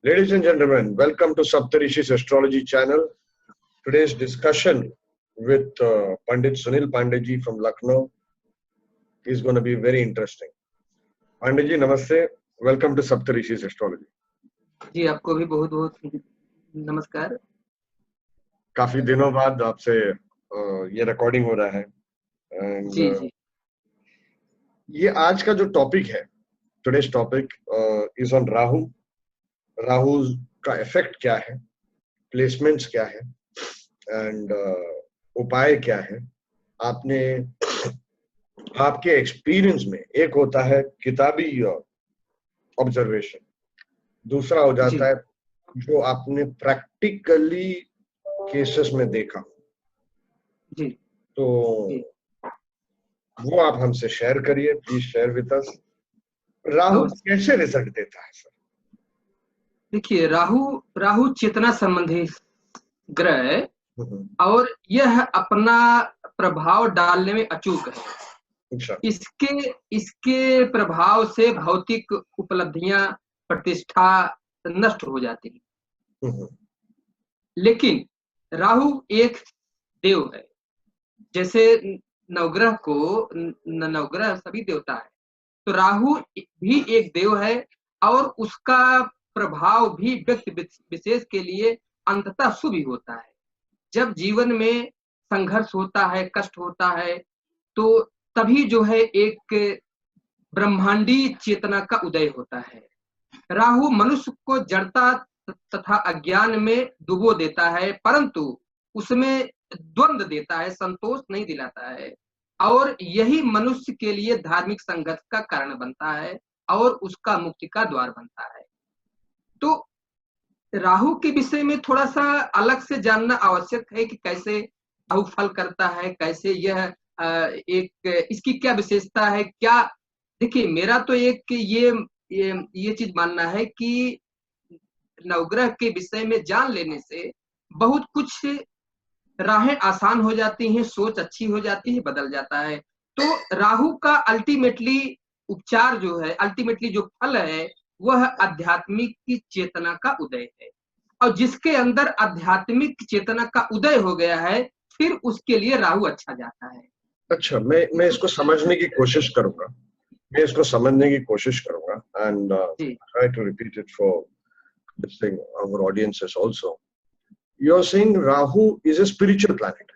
Ladies and gentlemen, welcome to Saptarishi's Astrology channel. Today's discussion with Pandit Sunil Pandeyji from Lucknow is going to be very interesting. Pandeyji, namaste. Welcome to Saptarishi's Astrology. जी आपको भी बहुत बहुत नमस्कार। काफी दिनों बाद आपसे ये रिकॉर्डिंग हो रहा है। जी जी। ये आज का जो टॉपिक है, today's topic is on Rahu. Rahu का इफेक्ट क्या है, प्लेसमेंट्स क्या है एंड उपाय क्या है। आपने आपके एक्सपीरियंस में एक होता है किताबी ऑब्जर्वेशन, दूसरा हो जाता है जो आपने प्रैक्टिकली केसेस में देखा। जी तो वो आप हमसे शेयर करिए, please share with us. Rahu कैसे रिजल्ट देता है सर? देखिए, राहु चेतना संबंधी ग्रह है और यह अपना प्रभाव डालने में अचूक है। अच्छा। इसके प्रभाव से भौतिक उपलब्धियां, प्रतिष्ठा नष्ट हो जाती है। लेकिन राहु एक देव है। जैसे नवग्रह को नवग्रह सभी देवता है, तो राहु भी एक देव है और उसका प्रभाव भी व्यक्ति विशेष के लिए अंततः शुभ ही होता है। जब जीवन में संघर्ष होता है, कष्ट होता है, तो तभी जो है एक ब्रह्मांडी चेतना का उदय होता है। राहु मनुष्य को जड़ता तथा अज्ञान में डुबो देता है, परंतु उसमें द्वंद्व देता है, संतोष नहीं दिलाता है और यही मनुष्य के लिए धार्मिक संघर्ष का कारण बनता है और उसका मुक्ति का द्वार बनता है। तो राहु के विषय में थोड़ा सा अलग से जानना आवश्यक है कि कैसे राहु फल करता है, कैसे यह एक इसकी क्या विशेषता है, क्या। देखिए, मेरा तो एक ये चीज मानना है कि नवग्रह के विषय में जान लेने से बहुत कुछ राहें आसान हो जाती हैं, सोच अच्छी हो जाती है, बदल जाता है। तो राहु का अल्टीमेटली उपचार जो है, अल्टीमेटली जो फल है, वह आध्यात्मिक की चेतना का उदय है और जिसके अंदर आध्यात्मिक चेतना का उदय हो गया है, फिर उसके लिए राहु अच्छा जाता है। अच्छा, मैं इसको समझने की कोशिश करूंगा। And try to repeat it for this thing our audiences also. You are saying Rahu is a spiritual planet.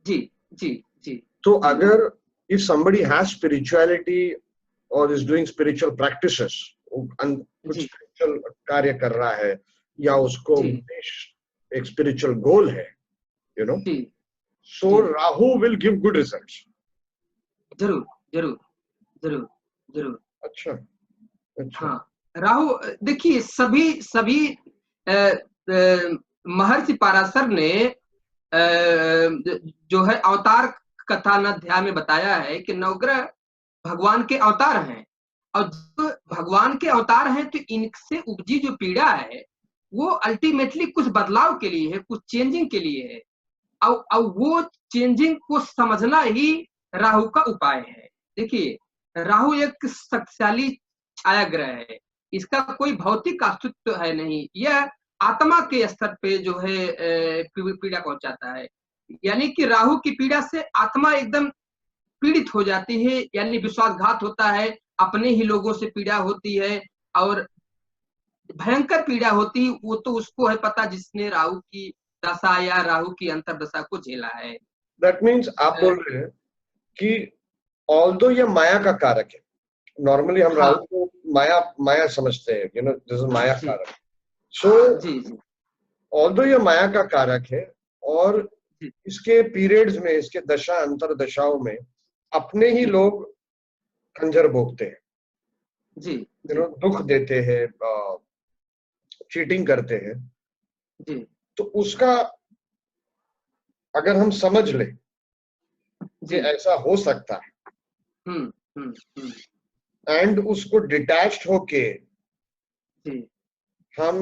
जी जी जी। तो अगर if somebody has spirituality or is doing spiritual practices, कुछ स्पिरिचुअल कार्य कर रहा है या उसको एक स्पिरिचुअल गोल है, you know, so Rahu will give good results. जरूर जरूर जरूर जरूर। अच्छा अच्छा। हाँ, राहु देखिए, सभी महर्षि पराशर ने जो है अवतार कथा अध्याय में बताया है कि नवग्रह भगवान के अवतार हैं और जब भगवान के अवतार हैं तो इनसे उपजी जो पीड़ा है वो अल्टीमेटली कुछ बदलाव के लिए है, कुछ चेंजिंग के लिए है और वो चेंजिंग को समझना ही राहु का उपाय है। देखिए, राहु एक शक्तिशाली छाया ग्रह है, इसका कोई भौतिक अस्तित्व है नहीं। यह आत्मा के स्तर पे जो है पीड़ा पहुंचाता है, यानी कि राहु की पीड़ा से आत्मा एकदम पीड़ित हो जाती है, यानी विश्वासघात होता है, अपने ही लोगों से पीड़ा होती है और भयंकर पीड़ा होती है। वो तो उसको है पता जिसने राहु की दशा या राहु की अंतर्दशा को झेला है। दैट मीन्स आप बोल रहे हैं कि ऑल्दो ये माया का कारक है, नॉर्मली हम राहु को माया समझते हैं, यू नो, दिस इज माया कारक। सो ऑल्दो ये माया का कारक है और इसके पीरियड्स में, इसके दशा अंतर दशाओं में अपने ही लोग खंजर भोगते हैं, जी, यू नो, दुख देते हैं, चीटिंग करते हैं। जी। तो उसका अगर हम समझ ले कि ऐसा हो सकता है एंड उसको डिटैच्ड होके हम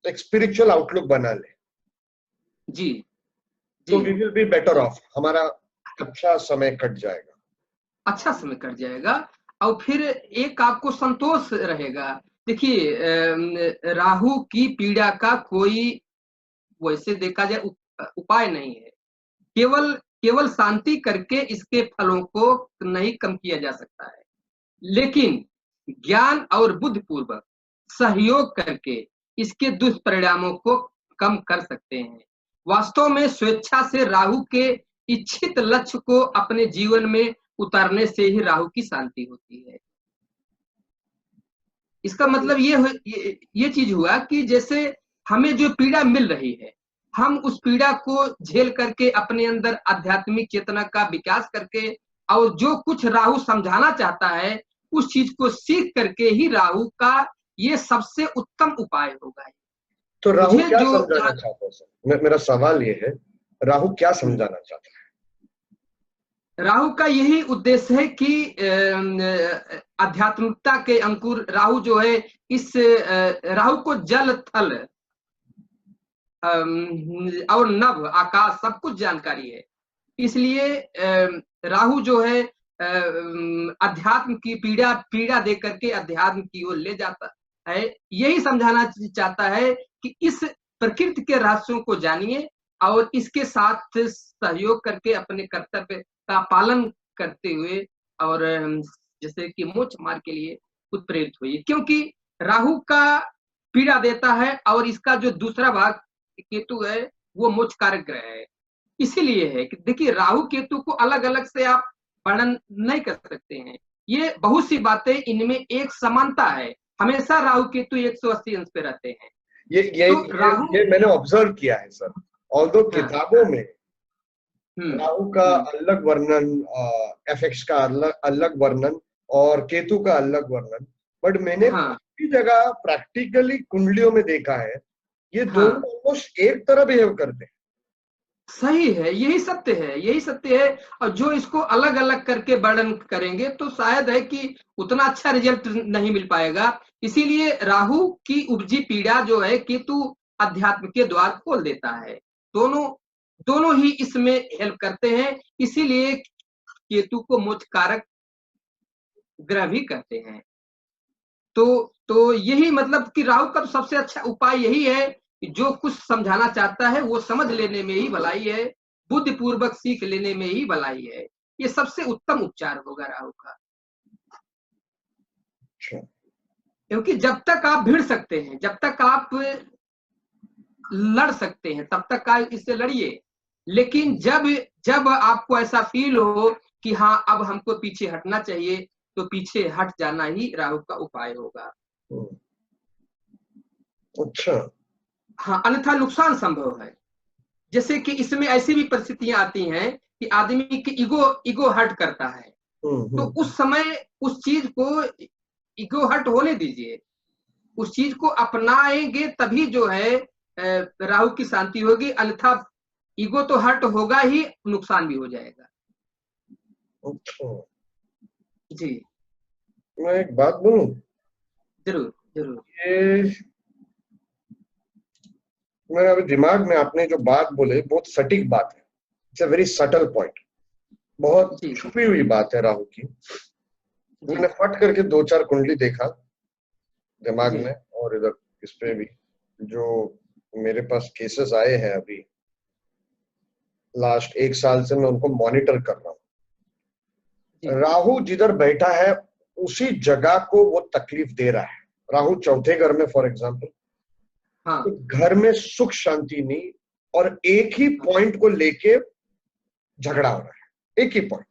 एक स्पिरिचुअल आउटलुक बना ले, जी, तो we will be better off. हमारा अच्छा समय कट जाएगा, अच्छा समय कट जाएगा और फिर एक आपको संतोष रहेगा। देखिए राहु की पीड़ा का कोई वैसे देखा जाए उपाय नहीं है। केवल केवल शांति करके इसके फलों को नहीं कम किया जा सकता है, लेकिन ज्ञान और बुद्धि पूर्वक सहयोग करके इसके दुष्परिणामों को कम कर सकते हैं। वास्तव में स्वेच्छा से राहु के इच्छित लक्ष्य को अपने जीवन में उतारने से ही राहु की शांति होती है। इसका मतलब ये चीज हुआ कि जैसे हमें जो पीड़ा मिल रही है, हम उस पीड़ा को झेल करके अपने अंदर आध्यात्मिक चेतना का विकास करके और जो कुछ राहु समझाना चाहता है उस चीज को सीख करके ही राहु का ये सबसे उत्तम उपाय होगा। तो राहु क्या समझाना चाहता है सर? मेरा सवाल ये है, राहु क्या समझाना चाहता है? राहु का यही उद्देश्य है कि आध्यात्मिकता के अंकुर राहु जो है, इस राहु को जल थल और नभ आकाश सब कुछ जानकारी है। इसलिए राहु जो है अध्यात्म की पीड़ा दे करके अध्यात्म की ओर ले जाता है। यही समझाना चाहता है कि इस प्रकृति के रहस्यों को जानिए और इसके साथ सहयोग करके अपने कर्तव्य का पालन करते हुए और जैसे कि मोक्ष मार्ग के लिए उत्प्रेरित होइए। क्योंकि राहु का पीड़ा देता है और इसका जो दूसरा भाग केतु है वो मोक्ष कारक ग्रह है। इसीलिए है कि देखिए राहु केतु को अलग अलग से आप वर्णन नहीं कर सकते हैं। ये बहुत सी बातें, इनमें एक समानता है। हमेशा राहु केतु 180 अंश पे रहते हैं। ये मैंने ऑब्जर्व किया है सर। ऑल्दो किताबों में राहु का अलग वर्णन, एफेक्ट्स का अलग वर्णन और केतु का अलग वर्णन, बट मैंने काफी जगह प्रैक्टिकली कुंडलियों में देखा है ये दोनों ऑलमोस्ट एक तरह बिहेव करते हैं। सही है, यही सत्य है, यही सत्य है। और जो इसको अलग अलग करके वर्णन करेंगे तो शायद है कि उतना अच्छा रिजल्ट नहीं मिल पाएगा। इसीलिए राहु की उपजी पीड़ा जो है केतु अध्यात्म के द्वार खोल देता है। दोनों ही इसमें हेल्प करते हैं। इसीलिए केतु को मोक्ष कारक ग्रह भी कहते हैं। तो यही मतलब कि राहु का तो सबसे अच्छा उपाय यही है, जो कुछ समझाना चाहता है वो समझ लेने में ही भलाई है, बुद्धि पूर्वक सीख लेने में ही भलाई है। ये सबसे उत्तम उपचार होगा राहु का। क्योंकि जब तक आप भिड़ सकते हैं, जब तक आप लड़ सकते हैं, तब तक आप इससे लड़िए। लेकिन जब आपको ऐसा फील हो कि हाँ अब हमको पीछे हटना चाहिए, तो पीछे हट जाना ही राहु का उपाय होगा। अच्छा। हाँ, अन्यथा नुकसान संभव है। जैसे कि इसमें ऐसी भी परिस्थितियां आती हैं कि आदमी की ईगो हर्ट करता है, तो उस समय उस चीज को ईगो हर्ट होने दीजिए, उस चीज को अपनाएंगे तभी जो है राहु की शांति होगी। अन्यथा ईगो तो हर्ट होगा ही, नुकसान भी हो जाएगा। अच्छा जी, मैं एक बात बोलूं? जरूर जरूर। ये मेरे अभी दिमाग में आपने जो बात बोले बहुत सटीक बात है। It's a very subtle point, बहुत छुपी हुई बात है राहु की। मैंने फट करके 2-4 कुंडली देखा दिमाग में, और इधर इस पे भी जो मेरे पास केसेस आए हैं अभी लास्ट 1 साल से मैं उनको मॉनिटर कर रहा हूँ। राहु जिधर बैठा है उसी जगह को वो तकलीफ दे रहा है। राहु चौथे घर में फॉर एग्जाम्पल, तो घर में सुख शांति नहीं, और एक ही पॉइंट को लेके झगड़ा हो रहा है, एक ही पॉइंट।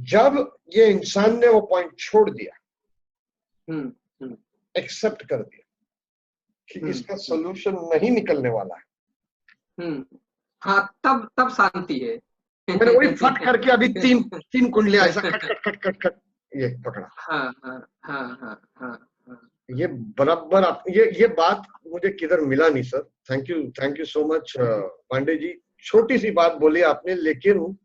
जब ये इंसान ने वो पॉइंट छोड़ दिया, एक्सेप्ट कर दिया कि इसका सोल्यूशन नहीं निकलने वाला है, हाँ, तब शांति है। मैंने वही फट करके अभी तीन कुंडलियां ऐसा खट ये पकड़ा। हाँ हाँ हाँ हाँ हाँ। ये बराबर ये बात मुझे किधर मिला नहीं sir. Thank you so much Pandey ji. छोटी सी बात बोली आपने, लेकिन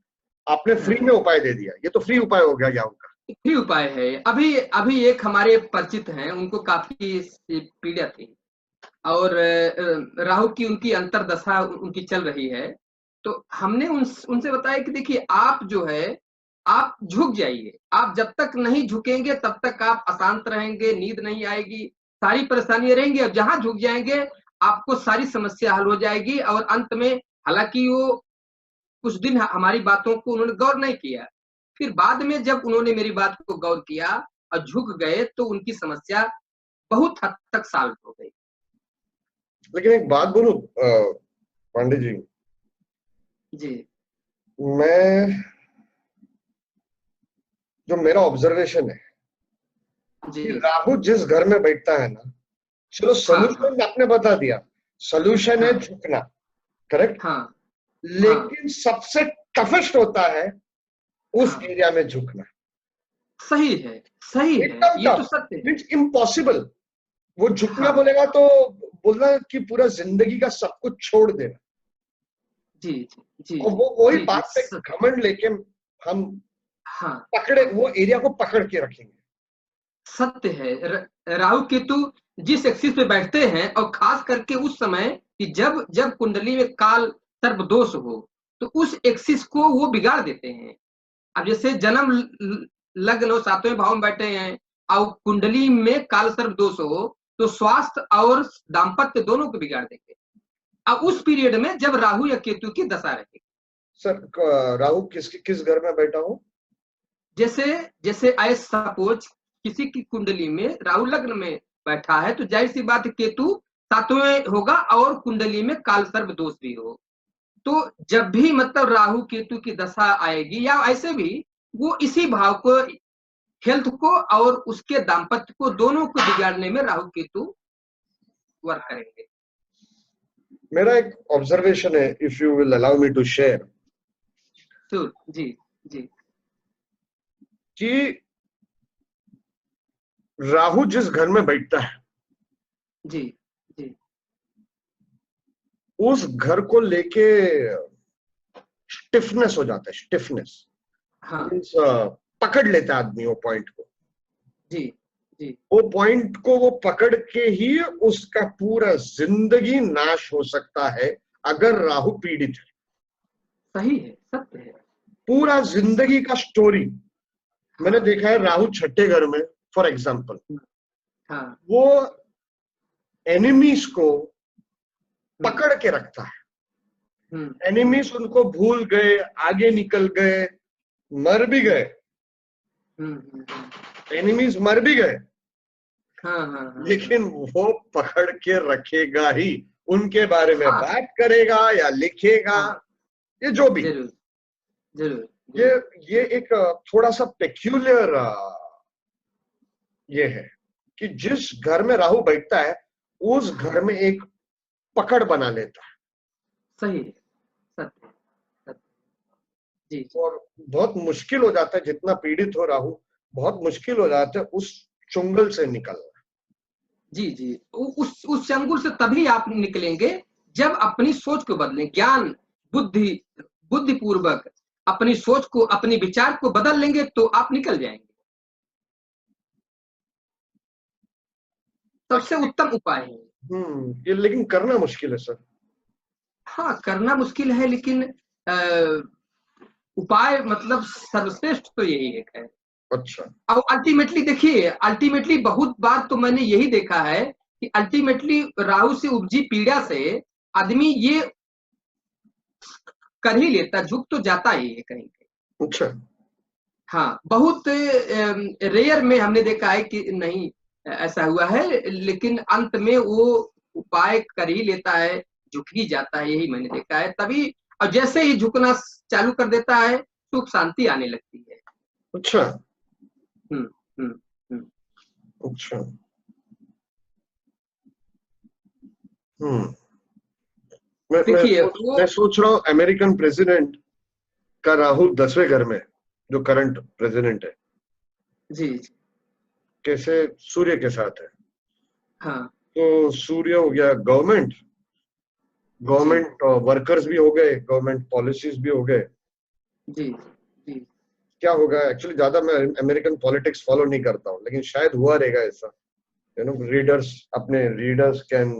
आपने फ्री में उपाय दे दिया। ये तो फ्री उपाय हो गया राहु का। फ्री उपाय है। अभी एक हमारे परिचित हैं, उनको काफी पीड़ा थी और राहु की उनकी अंतरदशा उनकी चल रही है। तो हमने उनसे बताया कि देखिए आप जो है आप झुक जाइए। आप जब तक नहीं झुकेंगे तब तक आप अशांत रहेंगे, नींद नहीं आएगी, सारी परेशानियां रहेंगी, और जहां झुक जाएंगे आपको सारी समस्या हल हो जाएगी। और अंत में, हालांकि वो कुछ दिन हमारी बातों को उन्होंने गौर नहीं किया, फिर बाद में जब उन्होंने मेरी बात को गौर किया और झुक गए तो उनकी समस्या बहुत हद तक सॉल्व हो गई। लेकिन एक बात बोलूं पांडे जी, मैं जो मेरा ऑब्जर्वेशन है कि राहु जिस घर में बैठता है ना, चलो सोल्यूशन आपने बता दिया, सोल्यूशन है झुकना, करेक्ट। लेकिन सबसे टफेस्ट होता है उस एरिया में झुकना। सही है, सही है, ये तो सत्य है। It's impossible. वो झुकना बोलेगा तो बोलना कि पूरा जिंदगी का सब कुछ छोड़ देना। जी। और वो वही बात पे घमंड लेके हम पकड़े, वो एरिया को पकड़ के रखेंगे। सत्य है। राहु केतु जिस एक्सिस पे बैठते हैं, और खास करके उस समय कि जब कुंडली में काल सर्प दोष हो, तो उस एक्सिस को वो बिगाड़ देते हैं। अब जैसे जन्म लग्न और 7वें भाव में बैठे हैं और कुंडली में काल सर्प दोष हो, तो स्वास्थ्य और दाम्पत्य दोनों को बिगाड़ देंगे। अब उस पीरियड में जब राहु या केतु की दशा रहेगी। सर राहु किस घर में बैठा हो? जैसे आई सपोज किसी की कुंडली में राहु लग्न में बैठा है, तो जाहिर सी बात केतु 7वें होगा और कुंडली में काल सर्प दोष भी हो, तो जब भी मतलब राहु केतु की दशा आएगी या ऐसे भी, वो इसी भाव को, हेल्थ को और उसके दाम्पत्य को, दोनों को बिगाड़ने में राहु केतु वर्क करेंगे। मेरा एक ऑब्जर्वेशन है, if you will allow me to share. जी कि राहु जिस घर में बैठता है जी उस घर को लेके स्टिफनेस हो जाता है, स्टिफनेस। पकड़ लेता है आदमी वो पॉइंट को। जी वो पॉइंट को वो पकड़ के ही उसका पूरा जिंदगी नाश हो सकता है अगर राहु पीड़ित है। सही है, सत्य है। पूरा जिंदगी का स्टोरी मैंने देखा है। राहु छठे घर में फॉर एग्जाम्पल, वो एनिमीज को पकड़ के रखता है। एनिमीज उनको भूल गए, आगे निकल गए, मर भी गए, एनिमीज मर भी गए, लेकिन वो पकड़ के रखेगा ही, उनके बारे में बात करेगा या लिखेगा, ये जो भी। जरूर। ये एक थोड़ा सा पेक्यूलियर ये है कि जिस घर में राहु बैठता है उस घर में एक पकड़ बना लेता है। सही है, सत्य जी। और बहुत मुश्किल हो जाता है, जितना पीड़ित हो राहु, बहुत मुश्किल हो जाता है उस चुंगल से निकलना। जी उस चंगुल से तभी आप निकलेंगे जब अपनी सोच को बदलें, ज्ञान बुद्धिपूर्वक अपनी सोच को, अपने विचार को बदल लेंगे तो आप निकल जाएंगे। सबसे उत्तम उपाय है। ये लेकिन करना मुश्किल है सर। हाँ, करना मुश्किल है, लेकिन उपाय मतलब सर्वश्रेष्ठ तो यही एक है। अच्छा। अब अल्टीमेटली देखिए, अल्टीमेटली बहुत बार तो मैंने यही देखा है कि अल्टीमेटली राहु से उपजी पीड़ा से आदमी ये कर ही लेता, झुक तो जाता ही है कहीं कहीं। अच्छा। हाँ, बहुत रेयर में हमने देखा है कि नहीं ऐसा हुआ है, लेकिन अंत में वो उपाय कर ही लेता है, झुक ही जाता है, यही मैंने देखा है। तभी और जैसे ही झुकना चालू कर देता है, सुख शांति आने लगती है। अच्छा। अच्छा। मैं सोच रहा हूँ अमेरिकन प्रेसिडेंट का राहु 10वें घर में, जो करंट प्रेसिडेंट है जी, कैसे सूर्य के साथ है। हाँ। तो सूर्य हो गया गवर्नमेंट वर्कर्स भी हो गए, गवर्नमेंट पॉलिसीज भी हो गए। जी क्या होगा एक्चुअली, ज्यादा मैं अमेरिकन पॉलिटिक्स फॉलो नहीं करता हूँ, लेकिन शायद हुआ रहेगा ऐसा। अपने readers can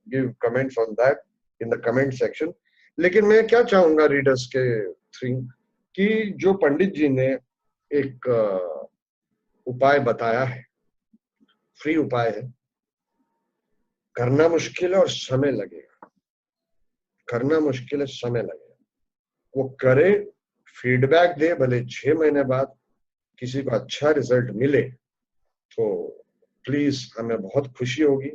give comments on that in the comment section. लेकिन मैं क्या चाहूंगा रीडर्स के थ्रू कि जो पंडित जी ने एक उपाय बताया है, फ्री उपाय है। करना मुश्किल है और समय लगेगा, करना मुश्किल है, समय लगेगा। वो करे, फीडबैक दे, भले 6 महीने बाद किसी को अच्छा रिजल्ट मिले तो प्लीज हमें बहुत खुशी होगी।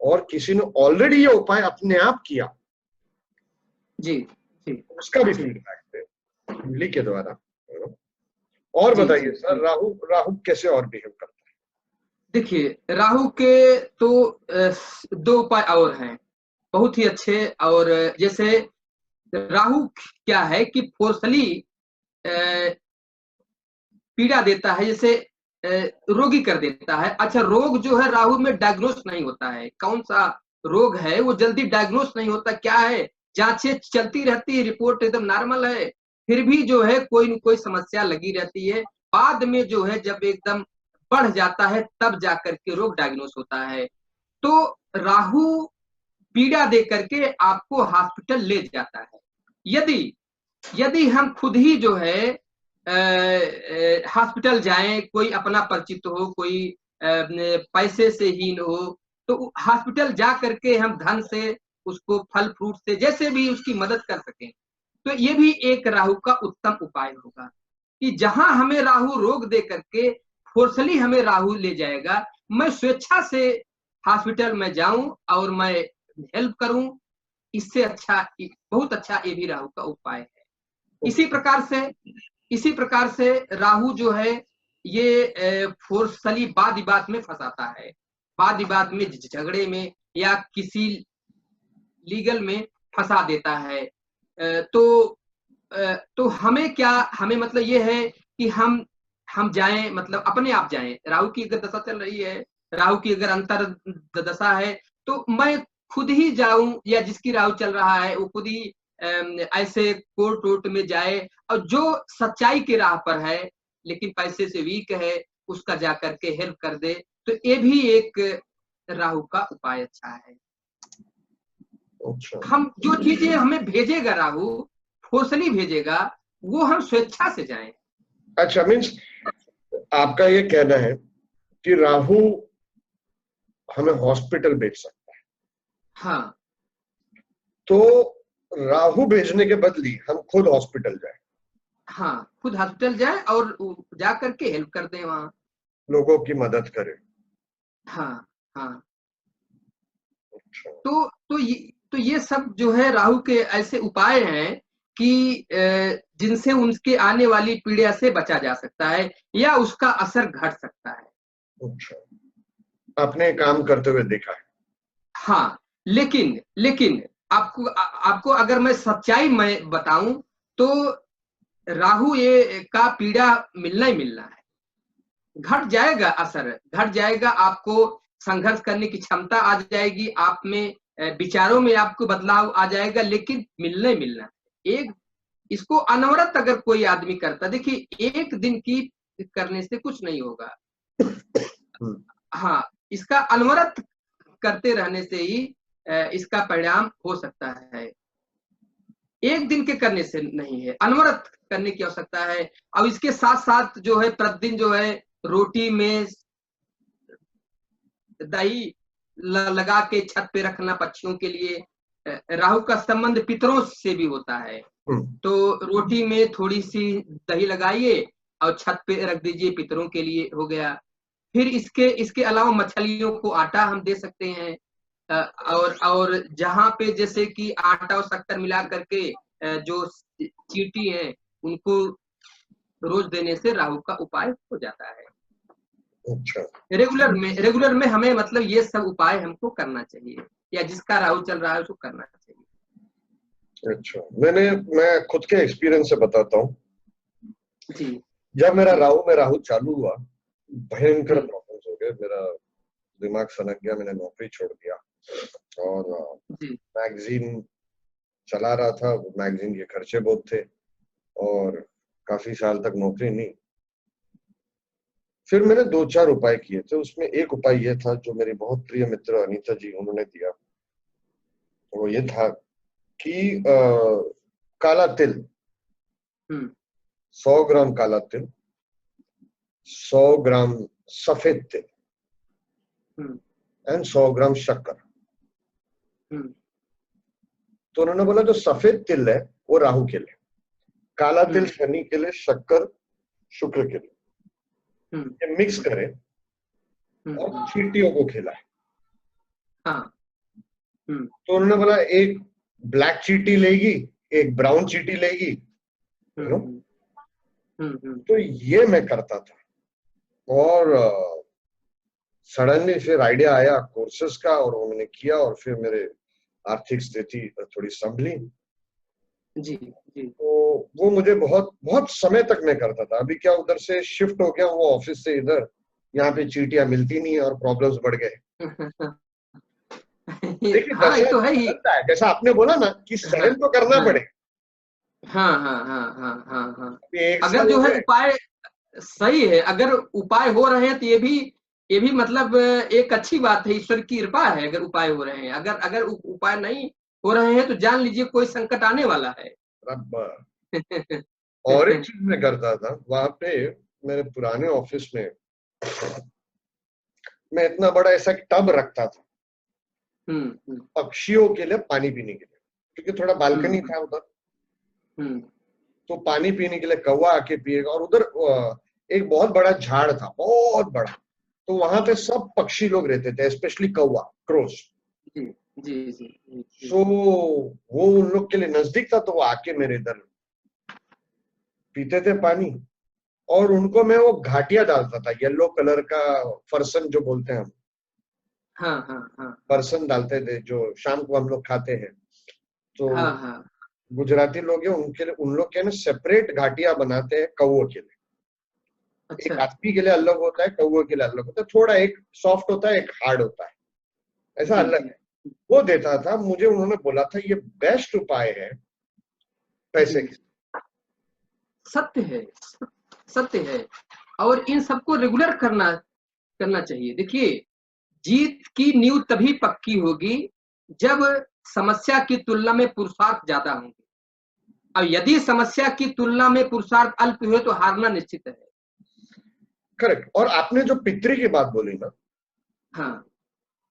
और किसी ने ऑलरेडी ये उपाय अपने आप किया, जी जी उसका भी जी फीडबैक दे कुंडली के द्वारा। और जी बताइए जी सर, जी। राहु राहु कैसे और बिहेव करता देखिए, राहु के तो दो उपाय और हैं, बहुत ही अच्छे। और जैसे राहु क्या है कि फोर्सली पीड़ा देता है, जैसे रोगी कर देता है। अच्छा, रोग जो है राहु में डायग्नोस नहीं होता है, कौन सा रोग है वो जल्दी डायग्नोस नहीं होता। क्या है, जांचें चलती रहती है, रिपोर्ट एकदम नॉर्मल है, फिर भी जो है कोई न कोई समस्या लगी रहती है। बाद में जो है जब एकदम बढ़ जाता है तब जाकर के रोग डायग्नोस होता है। तो राहु पीड़ा दे करके आपको हॉस्पिटल ले जाता है। यदि यदि हम खुद ही जो है हॉस्पिटल जाएं, कोई अपना परिचित हो, कोई पैसे से हीन हो, तो हॉस्पिटल जा करके हम धन से उसको फल फ्रूट से जैसे भी उसकी मदद कर सकें, तो ये भी एक राहु का उत्तम उपाय होगा। कि जहां हमें राहु रोग दे करके फोर्सली हमें राहु ले जाएगा, मैं स्वेच्छा से हॉस्पिटल में जाऊं और मैं हेल्प करूं, इससे अच्छा, बहुत अच्छा ये भी राहु का उपाय है। है? इसी प्रकार से राहु जो है ये फोर्सली वाद विवाद में फंसाता है, वाद विवाद में, झगड़े में, या किसी लीगल में फंसा देता है। तो हमें क्या, हमें मतलब ये है कि हम जाएं, मतलब अपने आप जाएं। राहु की अगर दशा चल रही है, राहु की अगर अंतर दशा है, तो मैं खुद ही जाऊं, या जिसकी राहु चल रहा है वो खुद ही ऐसे कोर्ट वोर्ट में जाए, और जो सच्चाई के राह पर है लेकिन पैसे से वीक है, उसका जाकर के हेल्प कर दे। तो ये भी एक राहु का उपाय अच्छा है। अच्छा हम जो चीजें हमें भेजेगा राहु, फोर्सली भेजेगा, वो हम स्वेच्छा से जाएं। अच्छा, मीन्स आपका ये कहना है कि राहु हमें हॉस्पिटल भेज सकता है, हाँ तो राहु भेजने के बदले हम खुद हॉस्पिटल जाए, हाँ, खुद हॉस्पिटल जाए और जा करके हेल्प कर दें वहां। लोगों की मदद करें। हाँ हाँ। अच्छा तो ये सब जो है राहु के ऐसे उपाय हैं कि जिनसे उनके आने वाली पीड़ा से बचा जा सकता है, या उसका असर घट सकता है। अच्छा, आपने काम करते हुए देखा है। हाँ, लेकिन लेकिन आपको अगर मैं सच्चाई में बताऊं, तो राहु ये का पीड़ा मिलना ही मिलना है, घट जाएगा, असर घट जाएगा, आपको संघर्ष करने की क्षमता आ जाएगी, आप में विचारों में आपको बदलाव आ जाएगा, लेकिन मिलना ही मिलना है। एक इसको अनवरत अगर कोई आदमी करता, देखिए एक दिन की करने से कुछ नहीं होगा। हम्म, हाँ, इसका अनवरत करते रहने से ही इसका परिणाम हो सकता है, एक दिन के करने से नहीं है, अनवरत करने की आवश्यकता है। अब इसके साथ साथ जो है प्रतिदिन जो है रोटी में दही लगा के छत पे रखना पक्षियों के लिए। राहु का संबंध पितरों से भी होता है, हम्म, तो रोटी में थोड़ी सी दही लगाइए और छत पे रख दीजिए, पितरों के लिए हो गया। फिर इसके इसके अलावा मछलियों को आटा हम दे सकते हैं। और जहां पे जैसे कि आटा और शक्कर मिला करके जो चींटी है उनको रोज देने से राहु का उपाय हो जाता है। अच्छा रेगुलर में हमें मतलब ये सब उपाय हमको करना चाहिए, या जिसका राहु चल रहा है उसको करना चाहिए। अच्छा, मैं खुद के एक्सपीरियंस से बताता हूँ। जी जब मेरा जी। राहु में राहु चालू हुआ, भयंकर हम्म, प्रॉब्लम्स हो गए, मेरा दिमाग सनक गया, मैंने नौकरी छोड़ दिया और जी मैगजीन चला रहा था। मैगजीन के खर्चे बहुत थे और काफी साल तक नौकरी नहीं। फिर मैंने 2-4 उपाय किए थे, उसमें एक उपाय ये था जो मेरी बहुत प्रिय मित्र अनीता जी उन्होंने दिया। वो ये था कि काला तिल, हम्म 100 ग्राम काला तिल 100 ग्राम सफेद तिल एंड 100 ग्राम शक्कर। तो उन्होंने बोला जो सफेद तिल है वो राहु के लिए, काला तिल शनि के लिए, शक्कर शुक्र के लिए। ये मिक्स करें और चींटियों को खिलाए। तो उन्होंने बोला एक ब्लैक चींटी लेगी, एक ब्राउन चींटी लेगी, तो ये मैं करता था। और सडनली फिर आइडिया आया कोर्सेस का और वो मैंने किया और फिर मेरे आर्थिक स्थिति थोड़ी संभली। जी जी। तो वो मुझे बहुत बहुत समय तक मैं करता था। अभी क्या उधर से शिफ्ट हो गया वो ऑफिस से इधर, यहाँ पे चींटियां मिलती नहीं है और प्रॉब्लम्स बढ़ गए। देखिए हाँ, ये तो है ही। जैसा आपने बोला ना कि सहन तो करना पड़े। हाँ हाँ हाँ हाँ हाँ हाँ। एक अगर जो है उपाय सही है, अगर उपाय हो रहे हैं तो ये भी मतलब एक अच्छी बात है, ईश्वर की कृपा है अगर उपाय हो रहे हैं। अगर उपाय नहीं हो रहे हैं तो जान लीजिए कोई संकट आने वाला है। और एक चीज मैं करता था वहां पे मेरे पुराने ऑफिस में, मैं इतना बड़ा ऐसा टब रखता था पक्षियों के लिए पानी पीने के लिए, क्योंकि थोड़ा बालकनी था उधर। तो पानी पीने के लिए कौवा आके पिएगा। और उधर एक बहुत बड़ा झाड़ था, बहुत बड़ा। तो वहां पे सब पक्षी लोग रहते थे, स्पेशली कौवा, क्रोस। जी जी जी। सो वो उन लोग के लिए नजदीक था, तो वो आके मेरे इधर पीते थे पानी। और उनको मैं वो घाटिया डालता था, येलो कलर का फरसन जो बोलते हैं हम। हाँ हाँ हाँ। फरसन डालते थे जो शाम को हम लोग खाते हैं। तो हाँ हाँ। गुजराती लोग हैं उनके लिए, उन लोग के ना सेपरेट घाटिया बनाते हैं कौवों के लिए। अच्छा। एक हाथी के लिए अलग होता है, कौवे के लिए अलग होता है, थोड़ा एक सॉफ्ट होता है, एक हार्ड होता है, ऐसा अलग है। वो देता था मुझे, उन्होंने बोला था ये बेस्ट उपाय है पैसे के। सत्य है, सत्य है। और इन सबको रेगुलर करना चाहिए। देखिए, जीत की नींव तभी पक्की होगी जब समस्या की तुलना में पुरुषार्थ ज्यादा होंगे। और यदि समस्या की तुलना में पुरुषार्थ अल्प हुए तो हारना निश्चित है। करेक्ट। और आपने जो पितृ की बात बोली ना, हाँ,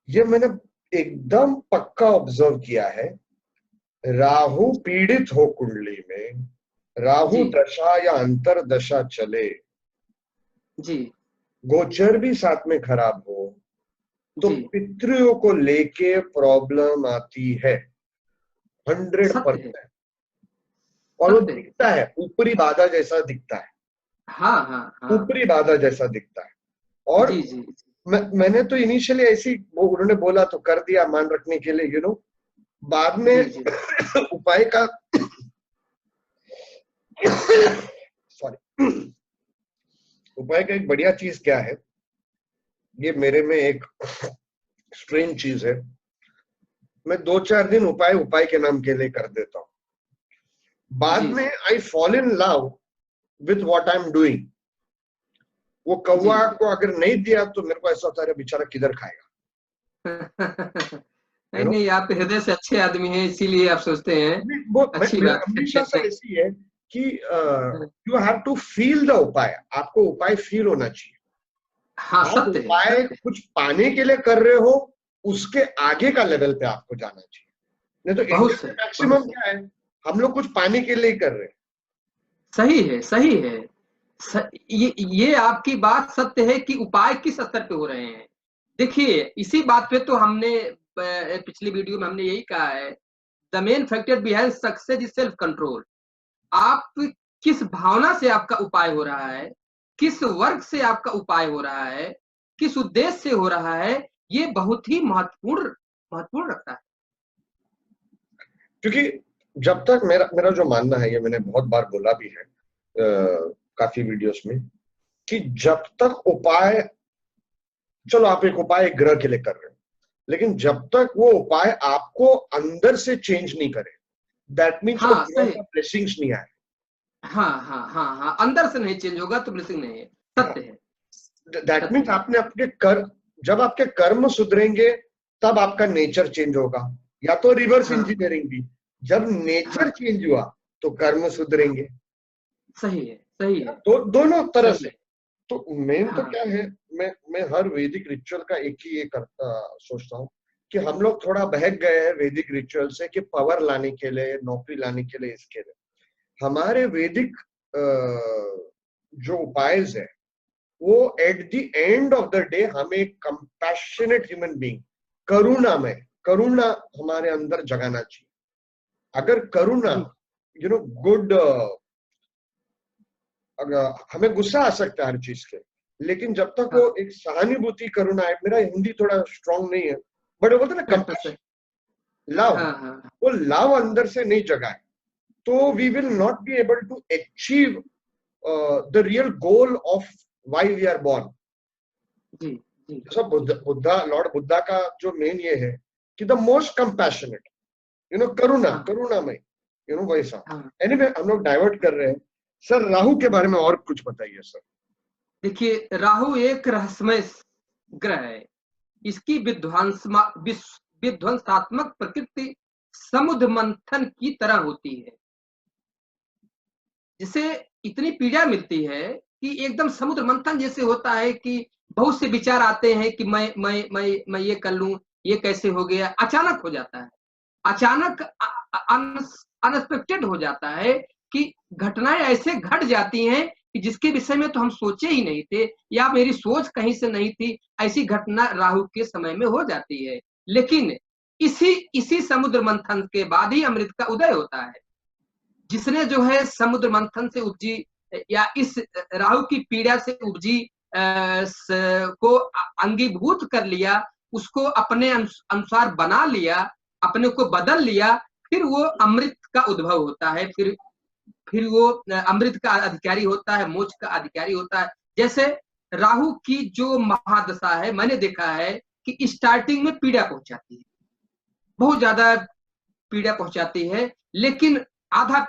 ये मैंने एकदम पक्का ऑब्जर्व किया है। राहु पीड़ित हो कुंडली में, राहु दशा या अंतर दशा चले, जी, गोचर भी साथ में खराब हो, तो पितृयों को लेके प्रॉब्लम आती है 100%। और वो दिखता है, ऊपरी बाधा जैसा दिखता है। हाँ हाँ हाँ। ऊपरी बाधा जैसा दिखता है। और जी जी। मैंने तो इनिशियली ऐसी, वो उन्होंने बोला तो कर दिया मान रखने के लिए, बाद में उपाय का सॉरी, उपाय का एक बढ़िया चीज क्या है, ये मेरे में एक स्ट्रेंज चीज है। मैं 2-4 दिन उपाय के नाम के लिए कर देता हूँ, बाद में I fall in love with what I am doing. वो कौवा को अगर नहीं दिया तो मेरे को ऐसा होता है बेचारा किधर खाएगा। नहीं, आप हृदय से अच्छे आदमी हैं, इसीलिए आप सोचते हैं। वो अच्छी बात हमेशा से ऐसी है कि you have to feel the उपाय। आपको उपाय फील होना चाहिए। हाँ, आप उपाय कुछ पाने के लिए कर रहे हो, उसके आगे का लेवल पे आपको जाना चाहिए। नहीं तो इंडिया में मैक्सिमम क्या है, हम लोग कुछ पाने के लिए कर रहे हैं। सही है, सही है। ये आपकी बात सत्य है कि उपाय किस स्तर पे हो रहे हैं। देखिए, इसी बात पे तो हमने पिछली वीडियो में हमने यही कहा है, the main factor behind success is self control. आप किस भावना से आपका उपाय हो रहा है, किस वर्ग से आपका उपाय हो रहा है, किस उद्देश्य से हो रहा है, ये बहुत ही महत्वपूर्ण रखता है। क्योंकि जब तक मेरा जो मानना है, ये मैंने बहुत बार बोला भी है काफी वीडियोस में, कि जब तक उपाय, चलो आप एक उपाय ग्रह के लिए कर रहे हो, लेकिन जब तक वो उपाय आपको अंदर से चेंज नहीं करे, दैट मीन्स वो ग्रह का ब्लेसिंग्स नहीं आए। हाँ हाँ हाँ हाँ, अंदर से नहीं चेंज होगा तो ब्लेसिंग नहीं है। सत्य है। दैट मीन्स आपने अपने जब आपके कर्म सुधरेंगे तब आपका नेचर चेंज होगा, या तो रिवर्स इंजीनियरिंग भी, जब नेचर चेंज हुआ तो कर्म सुधरेंगे। सही है, सही है। दोनों तरह से। तो मेन तो हाँ क्या है, मैं हर वैदिक रिचुअल का एक ही ये करता सोचता हूँ कि हम लोग थोड़ा बहक गए हैं वैदिक रिचुअल से, कि पावर लाने के लिए, नौकरी लाने के लिए, इसके लिए हमारे वैदिक जो उपाय है वो at the end of the day हमें कंपैशनेट ह्यूमन बीइंग, करुणा हमारे अंदर जगाना चाहिए। अगर करुणा, जी गुड, अगर हमें गुस्सा आ सकता है हर चीज के, लेकिन जब तक वो हाँ एक सहानुभूति करुणा है, मेरा हिंदी थोड़ा स्ट्रांग नहीं है, बट वो बोलते ना कंपैशन, लव, हाँ हाँ वो लव अंदर से नहीं जगाए तो we will not be able to achieve the real goal of why we are born. जी जी जैसा बुद्धा, लॉर्ड बुद्धा का जो मेन ये है कि द मोस्ट कंपैशनेट, हाँ करुणामय, वैसा। हाँ। एनीवे हम लोग डाइवर्ट कर रहे हैं। सर राहु के बारे में और कुछ बताइए सर। देखिए, राहु एक रहस्यमय ग्रह है। इसकी विध्वंसात्मक प्रकृति समुद्र मंथन की तरह होती है, जिसे इतनी पीड़ा मिलती है कि एकदम समुद्र मंथन जैसे होता है कि बहुत से विचार आते हैं कि मैं ये कर लूं, ये कैसे हो गया, अचानक हो जाता है, अचानक अनएक्सपेक्टेड हो जाता है कि घटनाएं ऐसे घट जाती हैं कि जिसके विषय में तो हम सोचे ही नहीं थे, या मेरी सोच कहीं से नहीं थी। ऐसी घटना राहु के समय में हो जाती है। लेकिन इसी इसी समुद्र मंथन के बाद ही अमृत का उदय होता है। जिसने जो है समुद्र मंथन से उपजी या इस राहु की पीड़ा से उपजी को अंगीभूत कर लिया, उसको अपने अनुसार बना लिया, अपने को बदल लिया, फिर वो अमृत का उद्भव होता है। फिर वो अमृत का अधिकारी होता है, मोक्ष का अधिकारी होता है। जैसे राहु की जो महादशा है, मैंने देखा है कि स्टार्टिंग में पीड़ा पहुंचाती है, बहुत ज्यादा पीड़ा पहुंचाती है, लेकिन आधे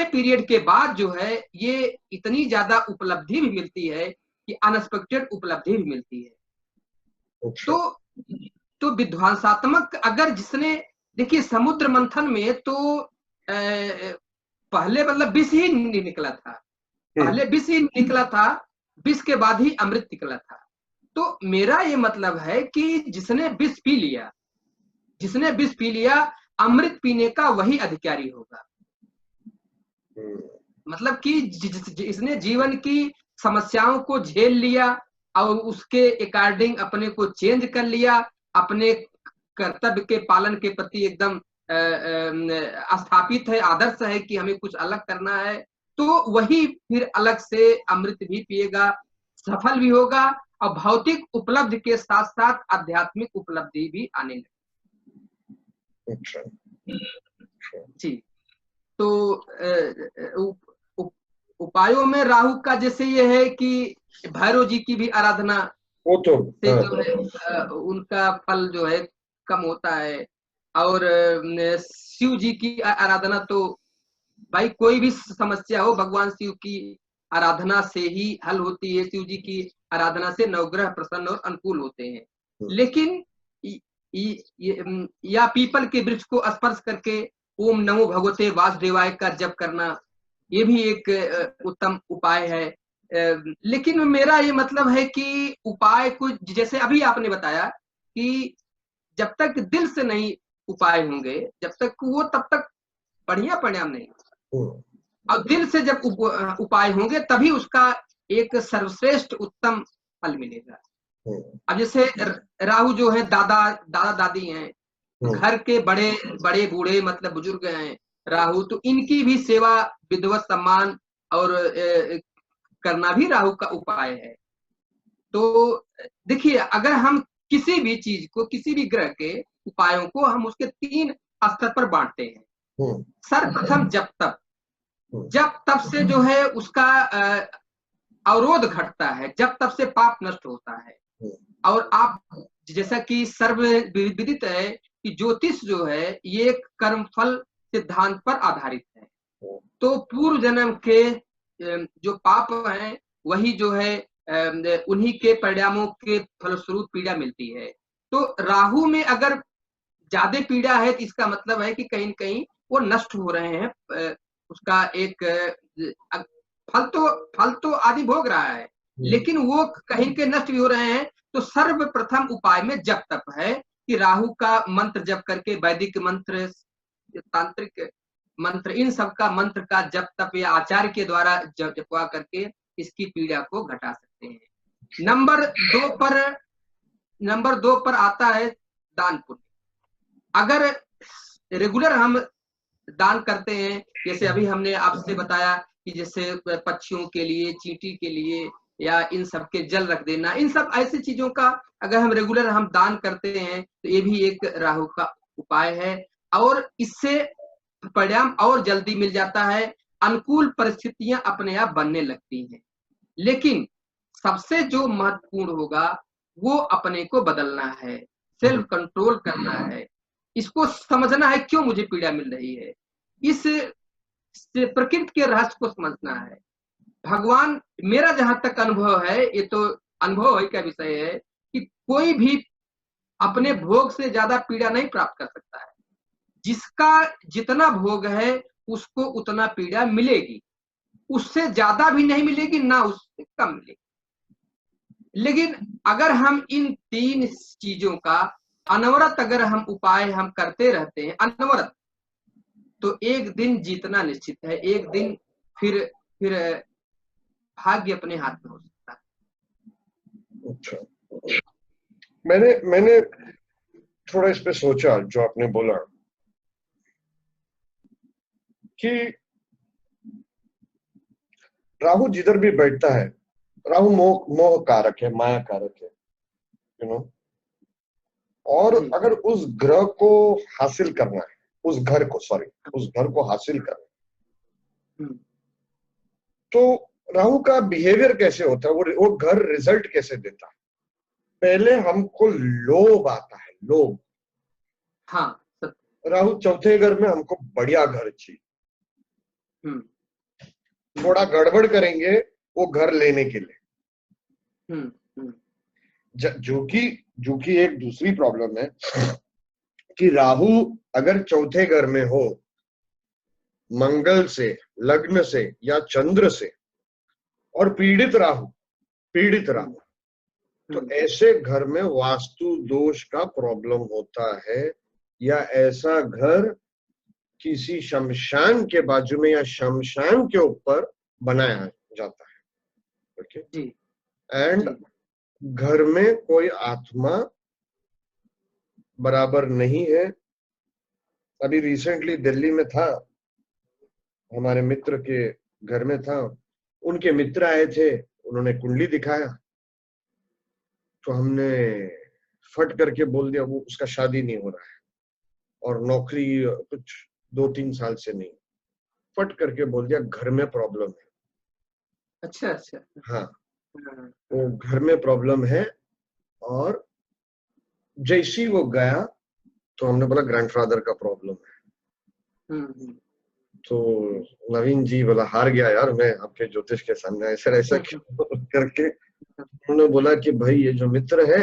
पीरियड के बाद जो है ये इतनी ज्यादा उपलब्धि भी मिलती है कि अनएक्सपेक्टेड उपलब्धि भी मिलती है। अच्छा। तो विध्वंसात्मक, अगर जिसने, देखिए समुद्र मंथन में तो पहले मतलब विष ही निकला था, पहले विष ही निकला था, विष के बाद ही अमृत निकला था। तो मेरा ये मतलब है कि जिसने विष पी लिया, अमृत पीने का वही अधिकारी होगा। मतलब कि जिसने जीवन की समस्याओं को झेल लिया और उसके अकॉर्डिंग अपने को चेंज कर लिया, अपने कर्तव्य के पालन के प्रति एकदम स्थापित है, आदर्श है कि हमें कुछ अलग करना है, तो वही फिर अलग से अमृत भी पिएगा, सफल भी होगा, और भौतिक उपलब्धि के साथ साथ आध्यात्मिक उपलब्धि भी आने लगे। अच्छा। जी। तो उपायों में राहु का जैसे ये है कि भैरव जी की भी आराधना वो तो से जो है उनका फल जो है कम होता है। और शिव जी की आराधना, तो भाई कोई भी समस्या हो, भगवान शिव की आराधना से ही हल होती है। शिव जी की आराधना से नवग्रह प्रसन्न और अनुकूल होते हैं। लेकिन या पीपल के वृक्ष को स्पर्श करके ओम नमो भगवते वासुदेवाय का जप करना, ये भी एक उत्तम उपाय है। लेकिन मेरा ये मतलब है कि उपाय को, जैसे अभी आपने बताया कि जब तक दिल से नहीं उपाय होंगे, जब तक वो, तब तक बढ़िया परिणाम नहीं। और दिल से जब उपाय होंगे तभी उसका एक सर्वश्रेष्ठ उत्तम फल मिलेगा। अब जैसे राहु जो है दादा दादी हैं, घर के बड़े बड़े बूढ़े मतलब बुजुर्ग हैं राहु, तो इनकी भी सेवा, विधिवत सम्मान और करना भी राहु का उपाय है। तो देखिए, अगर हम किसी भी चीज को, किसी भी ग्रह के उपायों को हम उसके 3 स्तर पर बांटते हैं। सर्वप्रथम जब तब से जो है उसका अवरोध घटता है, जब तब से पाप नष्ट होता है। और आप जैसा कि सर्व विदित है कि ज्योतिष जो है ये कर्मफल सिद्धांत पर आधारित है। तो पूर्व जन्म के जो पाप हैं वही जो है उन्हीं के परिणामों के फलस्वरूप पीड़ा मिलती है। तो राहु में अगर ज्यादा पीड़ा है तो इसका मतलब है कि कहीं न कहीं वो नष्ट हो रहे हैं। उसका एक फल तो आदि भोग रहा है, लेकिन वो कहीं के नष्ट भी हो रहे हैं। तो सर्वप्रथम उपाय में जप तप है कि राहु का मंत्र जप करके, वैदिक मंत्र, तांत्रिक मंत्र, इन सब का मंत्र का जप तप या आचार्य के द्वारा जपवा करके इसकी पीड़ा को घटा सकते हैं। नंबर दो पर आता है दान पुण्य। अगर रेगुलर हम दान करते हैं, जैसे अभी हमने आपसे बताया कि जैसे पक्षियों के लिए, चींटी के लिए, या इन सब के जल रख देना, इन सब ऐसी चीजों का अगर हम रेगुलर हम दान करते हैं तो ये भी एक राहु का उपाय है, और इससे परिणाम और जल्दी मिल जाता है, अनुकूल परिस्थितियां अपने आप बनने लगती हैं। लेकिन सबसे जो महत्वपूर्ण होगा वो अपने को बदलना है, सेल्फ कंट्रोल करना है, इसको समझना है क्यों मुझे पीड़ा मिल रही है, इस प्रकृति के रहस्य को समझना है। भगवान, मेरा जहां तक अनुभव है, ये तो अनुभव का विषय है कि कोई भी अपने भोग से ज्यादा पीड़ा नहीं प्राप्त कर सकता है। जिसका जितना भोग है उसको उतना पीड़ा मिलेगी, उससे ज्यादा भी नहीं मिलेगी, ना उससे कम मिलेगी। लेकिन अगर हम इन तीन चीजों का अनवरत अगर हम उपाय हम करते रहते हैं अनवरत, तो एक दिन जीतना निश्चित है। एक दिन फिर भाग्य अपने हाथ में हो सकता है। अच्छा, मैंने थोड़ा इस पे सोचा, जो आपने बोला कि राहु जिधर भी बैठता है, राहु मोह कारक है, माया कारक है, यू नो। और अगर उस ग्रह को हासिल करना है, उस घर को हासिल करना है, तो राहु का बिहेवियर कैसे होता है, वो घर रिजल्ट कैसे देता है? पहले हमको लोभ आता है, लोभ। हाँ, राहु चौथे घर में, हमको बढ़िया घर चाहिए, थोड़ा गड़बड़ करेंगे वो घर लेने के लिए। जो कि एक दूसरी प्रॉब्लम है कि राहु अगर चौथे घर में हो, मंगल से, लग्न से या चंद्र से, और पीड़ित राहु, तो ऐसे घर में वास्तु दोष का प्रॉब्लम होता है, या ऐसा घर किसी शमशान के बाजू में या शमशान के ऊपर बनाया जाता है। ओके, एंड घर में कोई आत्मा बराबर नहीं है। अभी रिसेंटली दिल्ली में था, हमारे मित्र के घर में था, उनके मित्र आए थे, उन्होंने कुंडली दिखाया, तो हमने फट करके बोल दिया वो उसका शादी नहीं हो रहा है और नौकरी कुछ 2-3 साल से नहीं। फट करके बोल दिया घर में प्रॉब्लम है। अच्छा। हाँ, वो घर में प्रॉब्लम है। और जैसी वो गया तो हमने बोला ग्रैंडफादर का प्रॉब्लम है। तो नवीन जी बोला हार गया यार मैं आपके ज्योतिष के सामने, ऐसा क्यों करके। उन्होंने बोला कि भाई ये जो मित्र है,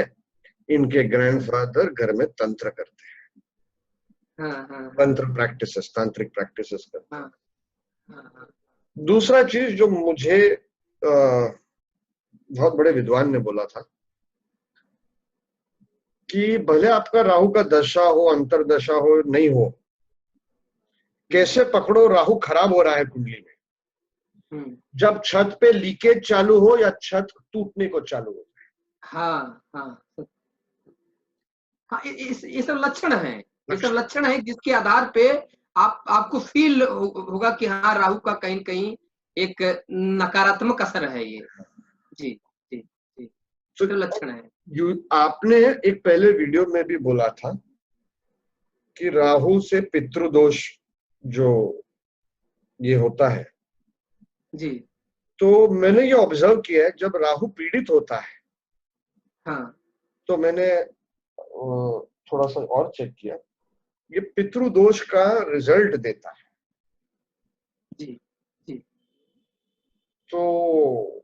इनके ग्रैंडफादर घर में तंत्र करते हैं, तंत्र प्रैक्टिसेस, तांत्रिक प्रैक्टिसेस करते हैं। दूसरा चीज जो मुझे बहुत बड़े विद्वान ने बोला था कि भले आपका राहु का दशा हो, अंतरदशा हो, नहीं हो, कैसे पकड़ो राहु खराब हो रहा है कुंडली में, जब छत पे लीकेज चालू हो या छत टूटने को चालू हो। ये सब लक्षण है, ये सब लक्षण है जिसके आधार पे आपको फील होगा कि हाँ राहु का कहीं कहीं एक नकारात्मक असर है ये। जी जी जी, तो लक्षण है। आपने एक पहले वीडियो में भी बोला था कि राहु से पितृदोष जो ये होता है जी, तो मैंने ये ऑब्जर्व किया है जब राहु पीड़ित होता है, हाँ, तो मैंने थोड़ा सा और चेक किया, ये पितृदोष का रिजल्ट देता है। जी जी, तो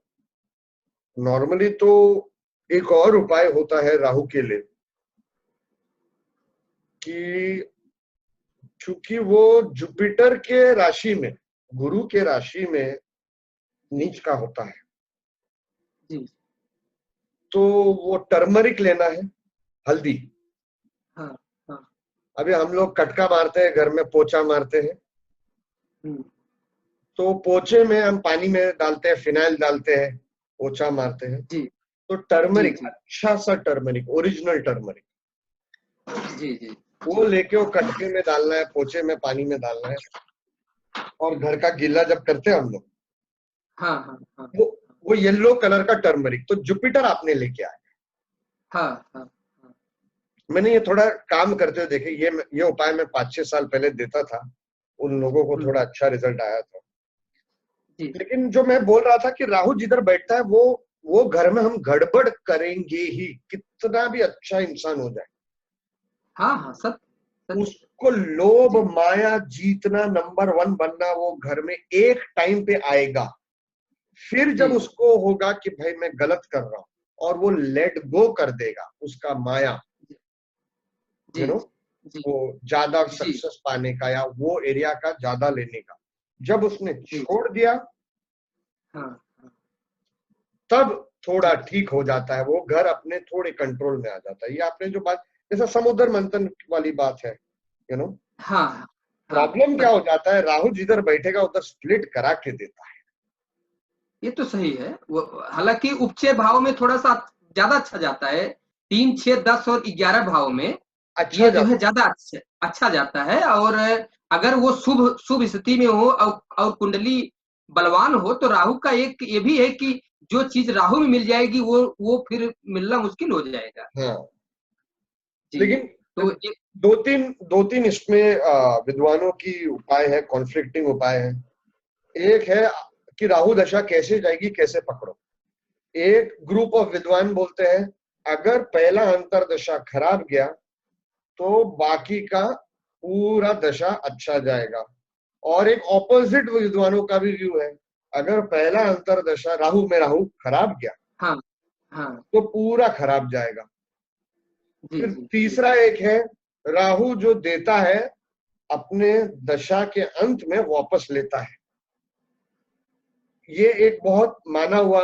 नॉर्मली तो एक और उपाय होता है राहु के लिए कि चूंकि वो जुपिटर के राशि में, गुरु के राशि में नीच का होता है, जी। तो वो टर्मरिक लेना है, हल्दी। हाँ हाँ। अभी हम लोग कटका मारते हैं, घर में पोछा मारते हैं, तो पोछे में हम पानी में डालते हैं, फिनाइल डालते हैं, पोछा मारते हैं। जी तो जी टर्मरिक, जी अच्छा सा टर्मरिक, ओरिजिनल टर्मरिक, जी जी वो लेके वो कटके में डालना है, पोछे में पानी में डालना है। और घर का गीला जब करते हैं हम लोग, हाँ हाँ हाँ वो येलो कलर का टर्मरिक, तो जुपिटर आपने लेके आया। हाँ हाँ हाँ। मैंने ये थोड़ा काम करते हुए देखे, ये उपाय मैं 5-6 साल पहले देता था, उन लोगों को थोड़ा अच्छा रिजल्ट आया था। जी लेकिन जो मैं बोल रहा था कि राहु जिधर बैठता है, वो घर में हम गड़बड़ करेंगे ही, कितना भी अच्छा इंसान हो जाए, हाँ हाँ, सत्य। उसको लोभ जी माया जीतना, नंबर 1 बनना, वो घर में एक टाइम पे आएगा। फिर जी जब उसको होगा कि भाई मैं गलत कर रहा हूं, और वो लेट गो कर देगा उसका माया, जी यू नो, जी वो ज्यादा जी सक्सेस पाने का या वो एरिया का ज्यादा लेने का, जब उसने जी छोड़ दिया, हाँ हाँ तब थोड़ा जी ठीक हो जाता है, वो घर अपने थोड़े कंट्रोल में आ जाता है। ये आपने जो बात, जैसा समुद्र मंथन वाली बात है, यू नो। हाँ हाँ हाँ, प्रॉब्लम क्या हो सत्य। जाता है, राहु जिधर बैठेगा उधर स्प्लिट करा के देता है। ये तो सही है। वो हालांकि उपचय भाव में थोड़ा सा ज्यादा अच्छा जाता है, 3, 6, 10 और 11 भाव में अच्छा ये जो है जाता ज्यादा अच्छा जाता है। और अगर वो शुभ शुभ स्थिति में हो और कुंडली बलवान हो, तो राहु का एक ये भी है कि जो चीज राहु में मिल जाएगी वो फिर मिलना मुश्किल हो जाएगा। है। हाँ, जी। लेकिन तो एक दो तीन इसमें विद्वानों की उपाय है, कॉन्फ्लिक्टिंग उपाय है। एक है कि राहु दशा कैसे जाएगी, कैसे पकड़ो। एक ग्रुप ऑफ विद्वान बोलते हैं अगर पहला अंतरदशा खराब गया तो बाकी का पूरा दशा अच्छा जाएगा। और एक ऑपोजिट विद्वानों का भी व्यू है, अगर पहला अंतरदशा राहु खराब गया हाँ हाँ तो पूरा खराब जाएगा। जी फिर जी जी तीसरा एक है, राहु जो देता है अपने दशा के अंत में वापस लेता है। ये एक बहुत माना हुआ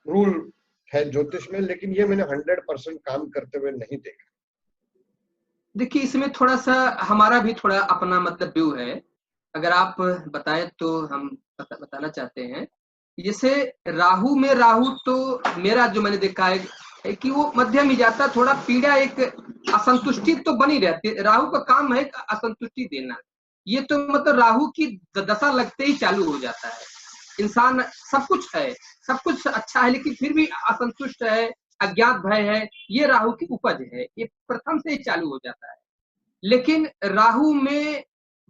रूल है ज्योतिष में, लेकिन ये मैंने 100% काम करते हुए नहीं देखा। देखिए, इसमें थोड़ा सा हमारा भी थोड़ा अपना मतलब व्यू है, अगर आप बताएं तो हम बताना चाहते हैं। जैसे राहु में राहु तो मेरा जो मैंने देखा है कि वो मध्यम ही जाता, थोड़ा पीड़ा, एक असंतुष्टि तो बनी रहती है। राहु का काम है असंतुष्टि देना। ये तो मतलब राहु की दशा लगते ही चालू हो जाता है। इंसान सब कुछ है, सब कुछ अच्छा है, लेकिन फिर भी असंतुष्ट है, अज्ञात भय है, ये राहु की उपज है। ये प्रथम से ही चालू हो जाता है। लेकिन राहु में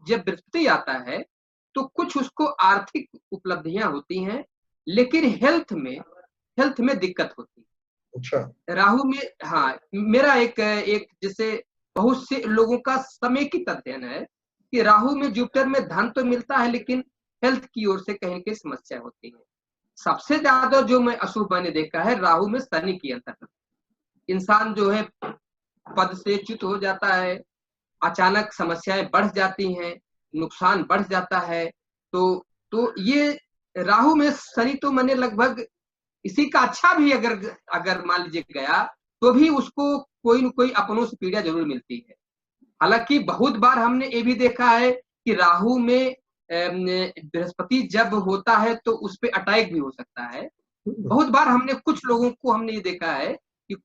जब बृहस्पति आता है तो कुछ उसको आर्थिक उपलब्धियां होती हैं, लेकिन हेल्थ में दिक्कत होती अच्छा। है राहु में। हाँ, मेरा एक एक जैसे बहुत से लोगों का समेकित अध्ययन है कि राहु में जुपिटर में धन तो मिलता है, लेकिन हेल्थ की ओर से कहीं की समस्या होती है। सबसे ज्यादा जो मैं अशुभ मैंने देखा है राहु में शनि की अंतर्गत। इंसान जो है पद से च्युत हो जाता है, अचानक समस्याएं बढ़ जाती हैं, नुकसान बढ़ जाता है। तो ये राहु में शनि तो मैंने लगभग इसी का अच्छा भी अगर अगर मान लीजिए गया, तो भी उसको कोई न कोई अपनों से पीड़ा जरूर मिलती है। हालांकि बहुत बार हमने ये भी देखा है कि राहु में बृहस्पति जब होता है तो उस पर अटैक भी हो सकता है। बहुत बार हमने कुछ लोगों को हमने ये देखा है कि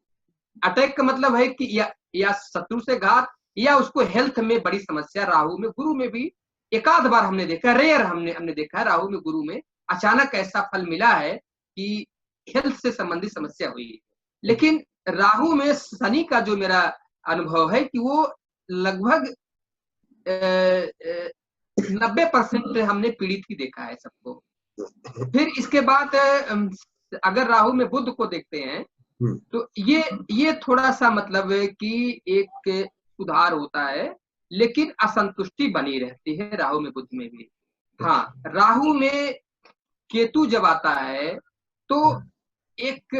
अटैक का मतलब है कि या शत्रु से घात, या उसको हेल्थ में बड़ी समस्या। राहु में गुरु में भी एक आध बार हमने देखा, रेयर हमने देखा है, राहु में गुरु में अचानक ऐसा फल मिला है कि हेल्थ से संबंधित समस्या हुई है। लेकिन राहु में शनि का जो मेरा अनुभव है कि वो लगभग 90% हमने पीड़ित ही देखा है सबको। फिर इसके बाद अगर राहु में बुध को देखते हैं तो ये थोड़ा सा मतलब है कि एक सुधार होता है, लेकिन असंतुष्टि बनी रहती है राहु में बुध में भी। हाँ, राहु में केतु जब आता है तो एक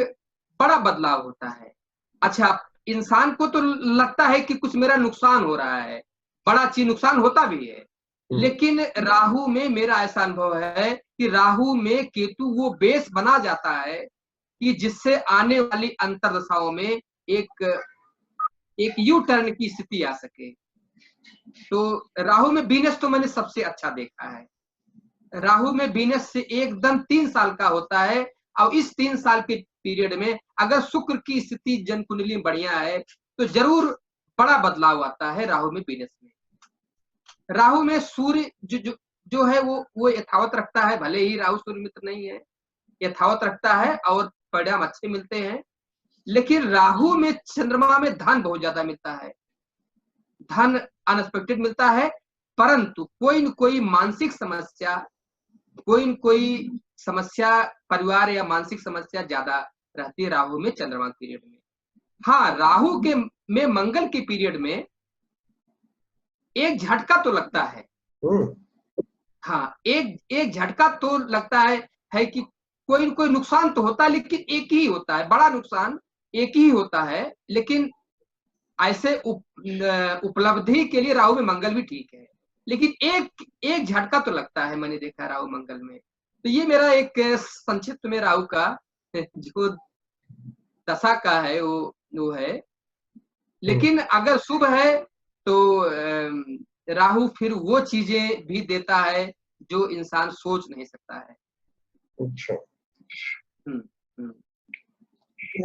बड़ा बदलाव होता है। अच्छा, इंसान को तो लगता है कि कुछ मेरा नुकसान हो रहा है, बड़ा चीज नुकसान होता भी है, लेकिन राहु में मेरा ऐसा अनुभव है कि राहु में केतु वो बेस बना जाता है कि जिससे आने वाली अंतर्दशाओं में एक यू टर्न की स्थिति आ सके। तो राहु में वीनस तो मैंने सबसे अच्छा देखा है। राहु में वीनस से एकदम 3 साल का होता है, और इस 3 साल के पीरियड में अगर शुक्र की स्थिति जन्म कुंडली बढ़िया है तो जरूर बड़ा बदलाव आता है राहु में वीनस में। राहु में सूर्य जो है वो यथावत रखता है, भले ही राहु सूर्य मित्र नहीं है, यथावत रखता है और परिणाम अच्छे मिलते हैं। लेकिन राहु में चंद्रमा में धन बहुत ज्यादा मिलता है, धन अनएक्सपेक्टेड मिलता है, परंतु कोई न कोई मानसिक समस्या, कोई न कोई समस्या परिवार या मानसिक समस्या ज्यादा रहती है राहु में चंद्रमा पीरियड में। हाँ, राहु के में मंगल के पीरियड में एक झटका तो लगता है। हाँ, एक झटका तो लगता है कि कोई न कोई नुकसान तो होता है, लेकिन एक ही होता है, बड़ा नुकसान एक ही होता है। लेकिन ऐसे उपलब्धि के लिए राहु में मंगल भी ठीक है, लेकिन एक झटका तो लगता है, मैंने देखा राहु मंगल में। तो ये मेरा एक संक्षिप्त में राहु का जो दशा का है वो है। लेकिन अगर शुभ है तो राहु फिर वो चीजें भी देता है जो इंसान सोच नहीं सकता है। अच्छा,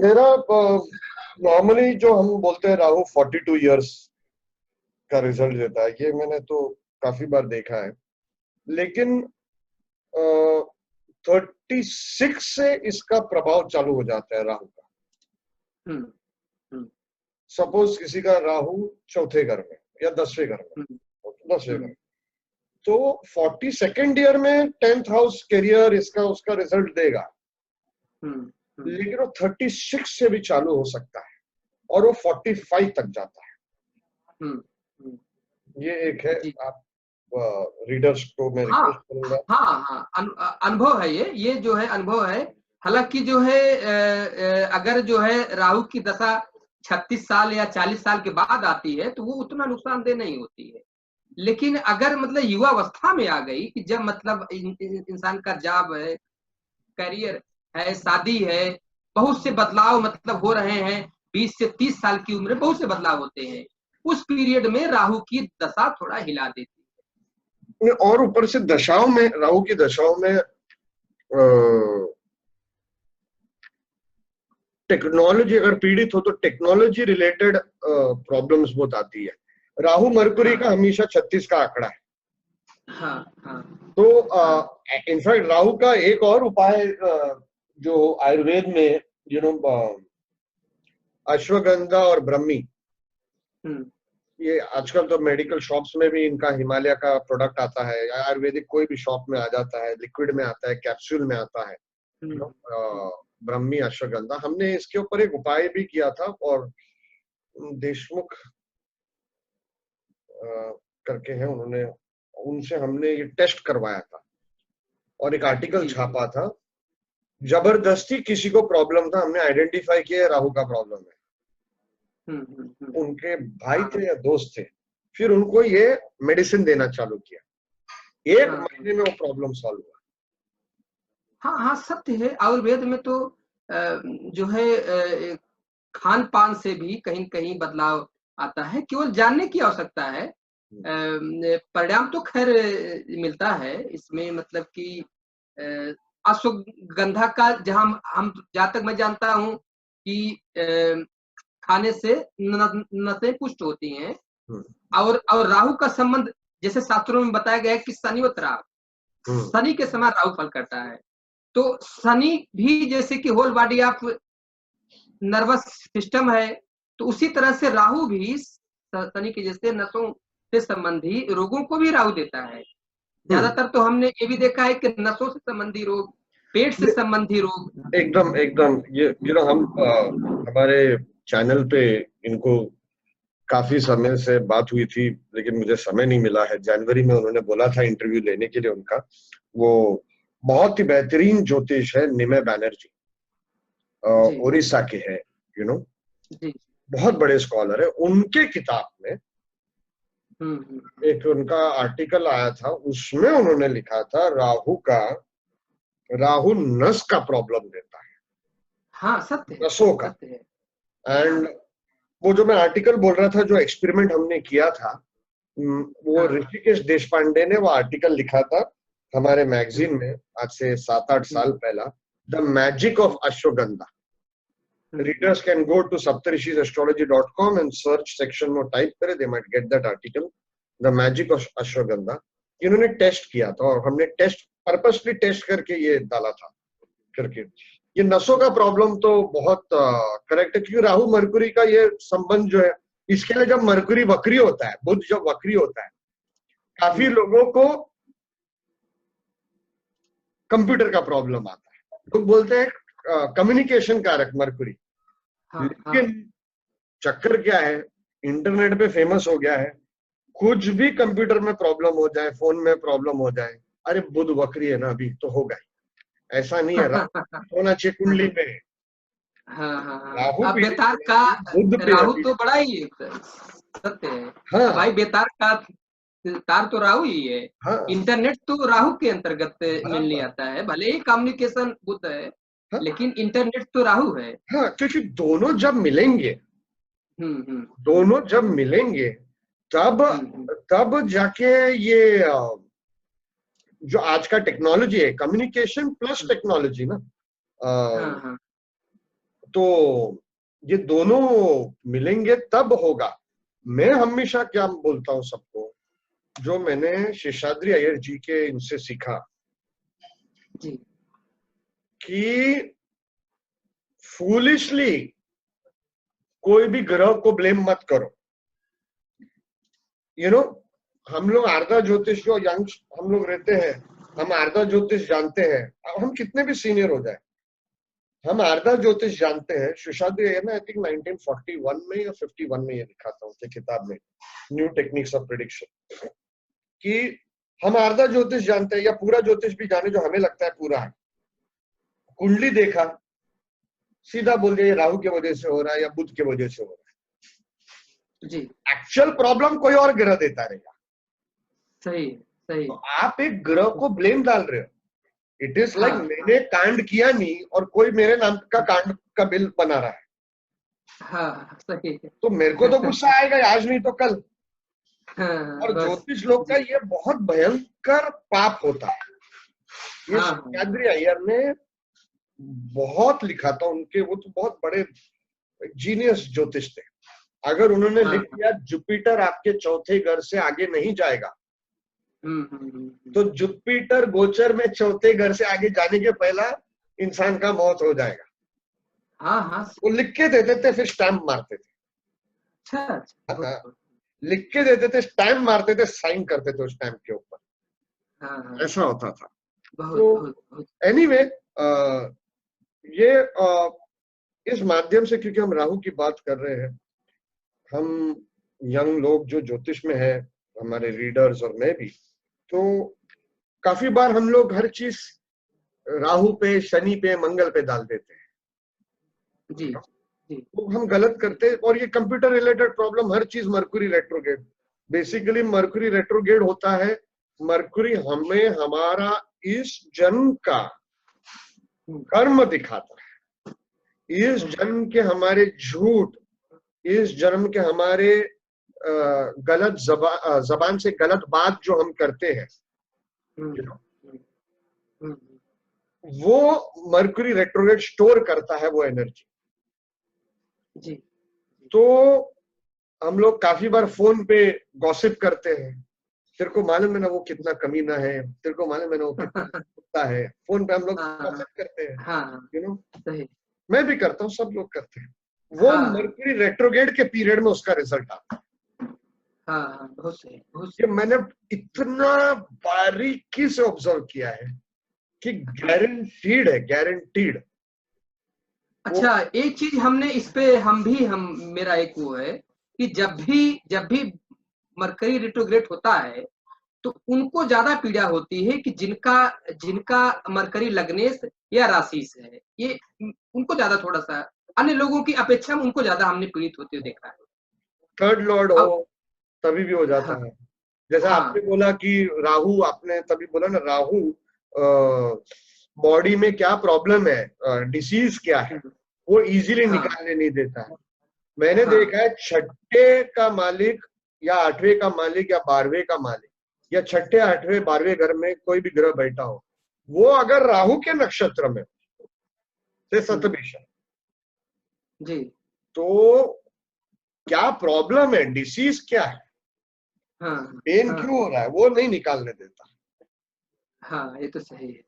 मेरा नॉर्मली जो हम बोलते हैं राहु 42 इयर्स का रिजल्ट देता है, ये मैंने तो काफी बार देखा है। लेकिन 36 से इसका प्रभाव चालू हो जाता है राहु का। सपोज किसी का राहु चौथे घर में या 10वें घर में, 10वें घर में, तो 42nd ईयर में 10th हाउस करियर इसका उसका रिजल्ट देगा। लेकिन वो 36 से भी चालू हो सकता है और वो 45 तक जाता है। ये एक है, आप रीडर्स को मैं रिक्वेस्ट करूंगा। हाँ, अनुभव है ये जो है अनुभव है। हालांकि जो है अगर जो है राहु की दशा 36 साल या 40 साल के बाद आती है तो वो उतना नुकसानदेह नहीं होती है। लेकिन अगर मतलब युवावस्था में आ गई कि जब मतलब इंसान का जॉब है, करियर है, शादी है, बहुत से बदलाव मतलब हो रहे हैं, 20 से 30 साल की उम्र में बहुत से बदलाव होते हैं, उस पीरियड में राहु की दशा थोड़ा हिला देती है। और ऊपर से दशाओं में, राहु की दशाओं में टेक्नोलॉजी अगर पीड़ित हो तो टेक्नोलॉजी रिलेटेड प्रॉब्लम्स बहुत आती है। राहु मरकुरी का हमेशा 36 का आंकड़ा है। तो इनफैक्ट राहु का एक और उपाय जो आयुर्वेद में अश्वगंधा और ब्रह्मी, ये आजकल तो मेडिकल शॉप्स में भी इनका हिमालय का प्रोडक्ट आता है, आयुर्वेदिक कोई भी शॉप में आ जाता है, लिक्विड में आता है, कैप्सूल में आता है, ब्रह्मी अश्वगंधा। हमने इसके ऊपर एक उपाय भी किया था और देशमुख करके हैं उन्होंने, उनसे हमने ये टेस्ट करवाया था और एक आर्टिकल छापा था। जबरदस्ती किसी को प्रॉब्लम था, हमने आइडेंटिफाई किया राहु का प्रॉब्लम है, उनके भाई थे या दोस्त थे, फिर उनको ये मेडिसिन देना चालू किया, 1 महीने में वो प्रॉब्लम सॉल्व हुआ। हाँ, सत्य है। आयुर्वेद में तो जो है खान पान से भी कहीं कहीं बदलाव आता है, केवल जानने की आवश्यकता है। परिणाम तो खैर मिलता है इसमें, मतलब कि अश्वगंधा का हम जहां तक मैं जानता हूं कि खाने से नसें पुष्ट होती हैं, और राहु का संबंध जैसे शास्त्रों में बताया गया है कि शनिवत राहु, शनि के समान राहु फल करता है। तो शनि भी जैसे कि whole body of nervous system है, तो उसी तरह से राहु भी शनि के जैसे नसों से संबंधी रोगों को भी राहु देता है। ज्यादातर तो हमने ये भी देखा है कि नसों से संबंधी रोग, पेट से संबंधी रोग, एकदम ये हम हमारे चैनल पे इनको काफी समय से बात हुई थी, लेकिन मुझे समय नहीं मिला है। जनवरी में उन्होंने बोला था इंटरव्यू लेने के लिए उनका। वो बहुत ही बेहतरीन ज्योतिष है, निमय बैनर्जी, उड़ीसा के है, बहुत बड़े स्कॉलर है। उनके किताब में एक उनका आर्टिकल आया था, उसमें उन्होंने लिखा था राहु का राहु नस का प्रॉब्लम देता है, हाँ सत्य है, नसों का। सत्य है। एंड वो जो मैं आर्टिकल बोल रहा था, जो एक्सपेरिमेंट हमने किया था, वो हाँ ऋषिकेश देशपांडे ने वो आर्टिकल लिखा था हमारे मैगजीन में आज से 7-8 साल पहला, the magic of ashwagandha. Readers can go to saptarishisastrology.com and search section में टाइप करे, they might get that article, the magic of ashwagandha. इन्होंने टेस्ट किया था और हमने टेस्ट पर्पसली टेस्ट करके ये डाला था करके। ये नसों का प्रॉब्लम तो बहुत करेक्ट है, क्योंकि राहु मरकुरी का ये संबंध जो है, इसके लिए जब मरकुरी वक्री होता है, बुध जब वक्री होता है, काफी लोगों को कंप्यूटर का प्रॉब्लम आता है। लोग बोलते हैं कम्युनिकेशन कारक मरकुरी, लेकिन चक्कर क्या है, इंटरनेट पे फेमस हो गया है, कुछ भी कंप्यूटर में प्रॉब्लम हो जाए, फोन में प्रॉब्लम हो जाए, अरे बुध वक्री है ना, अभी तो होगा, ऐसा नहीं है। होना चाहिए कुंडली पे, राहु अब पे, बेतार का बुध पे राहु अभी। तो बड़ा ही सत्य है। हाँ भाई बेतार का तार तो राहु ही है। हाँ इंटरनेट तो राहु के अंतर्गत हाँ मिलने आता है, भले ही कम्युनिकेशन बुध है, हाँ लेकिन इंटरनेट तो राहु है। हाँ, क्योंकि दोनों जब मिलेंगे, दोनों जब मिलेंगे, तब तब जाके ये जो आज का टेक्नोलॉजी है, कम्युनिकेशन प्लस टेक्नोलॉजी ना, तो ये दोनों मिलेंगे तब होगा। मैं हमेशा क्या बोलता हूं सबको, जो मैंने शेषाद्री अय्यर जी के इनसे सीखा जी, कि फूलिशली कोई भी ग्रह को ब्लेम मत करो। यू नो, हम लोग आर्धा ज्योतिष जो यंग हम लोग रहते हैं, हम आर्धा ज्योतिष जानते हैं, हम कितने भी सीनियर हो जाए, हम आर्धा ज्योतिष जानते हैं। शेषाद्री अय्यर ने आई थिंक 1941 में या 51 में ये लिखा था उनके किताब में, न्यू टेक्निक्स ऑफ प्रेडिक्शन, कि हम आर्धा ज्योतिष जानते हैं या पूरा ज्योतिष भी जाने जो हमें लगता है पूरा है। कुंडली देखा, सीधा बोल दिया ये राहु की वजह से हो रहा है या बुध की वजह से हो रहा है। जी, एक्चुअल प्रॉब्लम कोई और ग्रह देता रहेगा। सही सही। तो आप एक ग्रह को ब्लेम डाल रहे हो। इट इज लाइक मैंने कांड किया नहीं और कोई मेरे नाम का कांड का बिल बना रहा है। सही। तो मेरे को तो गुस्सा आएगा, आज नहीं तो कल। और ज्योतिष लोग का ये बहुत भयंकर पाप होता है। ये शेषाद्री अय्यर ने बहुत लिखा था उनके, वो तो बहुत बड़े जीनियस ज्योतिष थे। अगर उन्होंने लिख दिया जुपिटर आपके चौथे घर से आगे नहीं जाएगा, तो जुपिटर गोचर में चौथे घर से आगे जाने के पहला इंसान का मौत हो जाएगा। वो लिख के देते थे, फिर स्टैम्प मारते थे। लिख के देते थे, स्टैम्प मारते थे, साइन करते थे उस स्टैम्प के ऊपर। ऐसा होता था। तो एनीवे, ये इस माध्यम से, क्योंकि हम राहु की बात कर रहे हैं, हम यंग लोग जो ज्योतिष में है, हमारे रीडर्स और मैं भी, तो काफी बार हम लोग हर चीज राहु पे, शनि पे, मंगल पे डाल देते हैं। जी, तो हम गलत करते हैं। और ये कंप्यूटर रिलेटेड प्रॉब्लम, हर चीज मरकुरी रेट्रोगेड, बेसिकली मरकुरी रेट्रोगेड होता है। मरकुरी हमें हमारा इस जन्म का कर्म दिखाता है, इस जन्म के हमारे झूठ, इस जन्म के हमारे गलत जबान से गलत बात जो हम करते हैं, वो मरकुरी रेट्रोगेड स्टोर करता है वो एनर्जी। जी। तो हम लोग काफी बार फोन पे गॉसिप करते हैं, तेरे को मालूम है ना वो कितना कमीना है, तेरे को मालूम है ना वो कितना कुत्ता है। फोन पे हम लोग गॉसिप करते हैं, यू नो। मैं भी करता हूँ, सब लोग करते हैं। वो मरकुरी रेट्रोगेड के पीरियड में उसका रिजल्ट आता है। बहुत सही, ये मैंने इतना बारीकी से ऑब्जर्व किया है कि गारंटीड है, गारंटीड। अच्छा, एक चीज हमने इस पे हम मेरा एक वो है कि जब भी मरकरी रेट्रोग्रेड होता है तो उनको ज्यादा पीड़ा होती है कि जिनका मरकरी लग्नेश या राशि से है, ये उनको ज्यादा, थोड़ा सा अन्य लोगों की अपेक्षा में उनको ज्यादा हमने पीड़ित होते हुए देखा है। थर्ड लॉर्ड हो तभी भी हो जाता है। जैसा आपने बोला कि राहु, आपने तभी बोला ना राहु बॉडी में क्या प्रॉब्लम है, डिसीज क्या है, वो इजीली निकालने नहीं देता है। मैंने देखा है 6ठे का मालिक या 8वें का मालिक या 12वें का मालिक या 6ठे 8वें 12वें घर में कोई भी ग्रह बैठा हो, वो अगर राहु के नक्षत्र में से शतभिषा जी, तो क्या प्रॉब्लम है, डिसीज क्या है, पेन क्यों हो रहा है, वो नहीं निकालने देता। हाँ, ये तो सही है।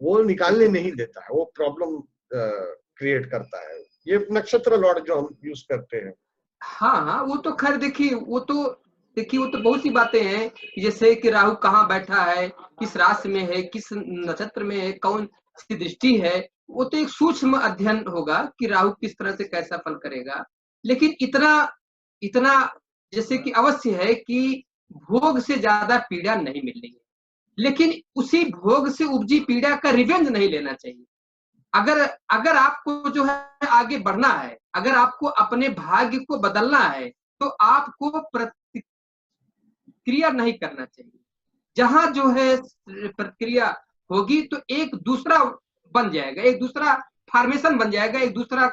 वो निकालने नहीं देता है, वो प्रॉब्लम क्रिएट करता है। ये नक्षत्र लॉर्ड जो हम यूज करते हैं। हाँ हाँ, वो तो खैर देखिए, वो तो बहुत सी बातें हैं, जैसे कि राहु कहाँ बैठा है, किस राशि में है, किस नक्षत्र में है, कौन सी दृष्टि है, वो तो एक सूक्ष्म अध्ययन होगा कि राहु किस तरह से कैसा फल करेगा। लेकिन इतना इतना जैसे कि अवश्य है कि भोग से ज्यादा पीड़ा नहीं मिलनी है, लेकिन उसी भोग से उपजी पीड़ा का रिवेंज नहीं लेना चाहिए। अगर अगर आपको जो है आगे बढ़ना है, अगर आपको अपने भाग्य को बदलना है, तो आपको प्रतिक्रिया नहीं करना चाहिए। जहां जो है प्रतिक्रिया होगी तो एक दूसरा बन जाएगा, एक दूसरा फॉर्मेशन बन जाएगा, एक दूसरा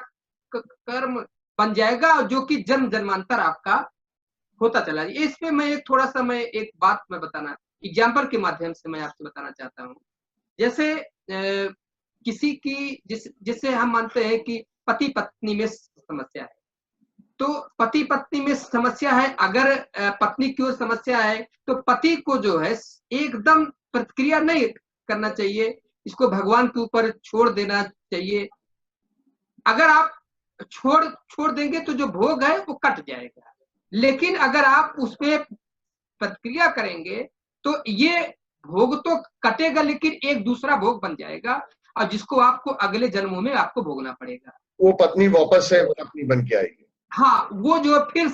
कर्म बन जाएगा, जो कि जन्म जन्मांतर आपका होता चला जाए। इस पे मैं एक बात मैं बताना, एग्जाम्पल के माध्यम से मैं आपसे बताना चाहता हूँ। जैसे किसी की जिसे हम मानते हैं कि पति पत्नी में समस्या है, तो पति पत्नी में समस्या है, अगर पत्नी की ओर समस्या है तो पति को जो है एकदम प्रतिक्रिया नहीं करना चाहिए, इसको भगवान के ऊपर छोड़ देना चाहिए। अगर आप छोड़ देंगे तो जो भोग है वो कट जाएगा, लेकिन अगर आप उस पर प्रतिक्रिया करेंगे तो ये भोग तो कटेगा, लेकिन एक दूसरा भोग बन जाएगा, और जिसको आपको अगले जन्मों में आपको भोगना पड़ेगा। वो पत्नी वापस से पत्नी बन के आएगी। हाँ, वो जो फिर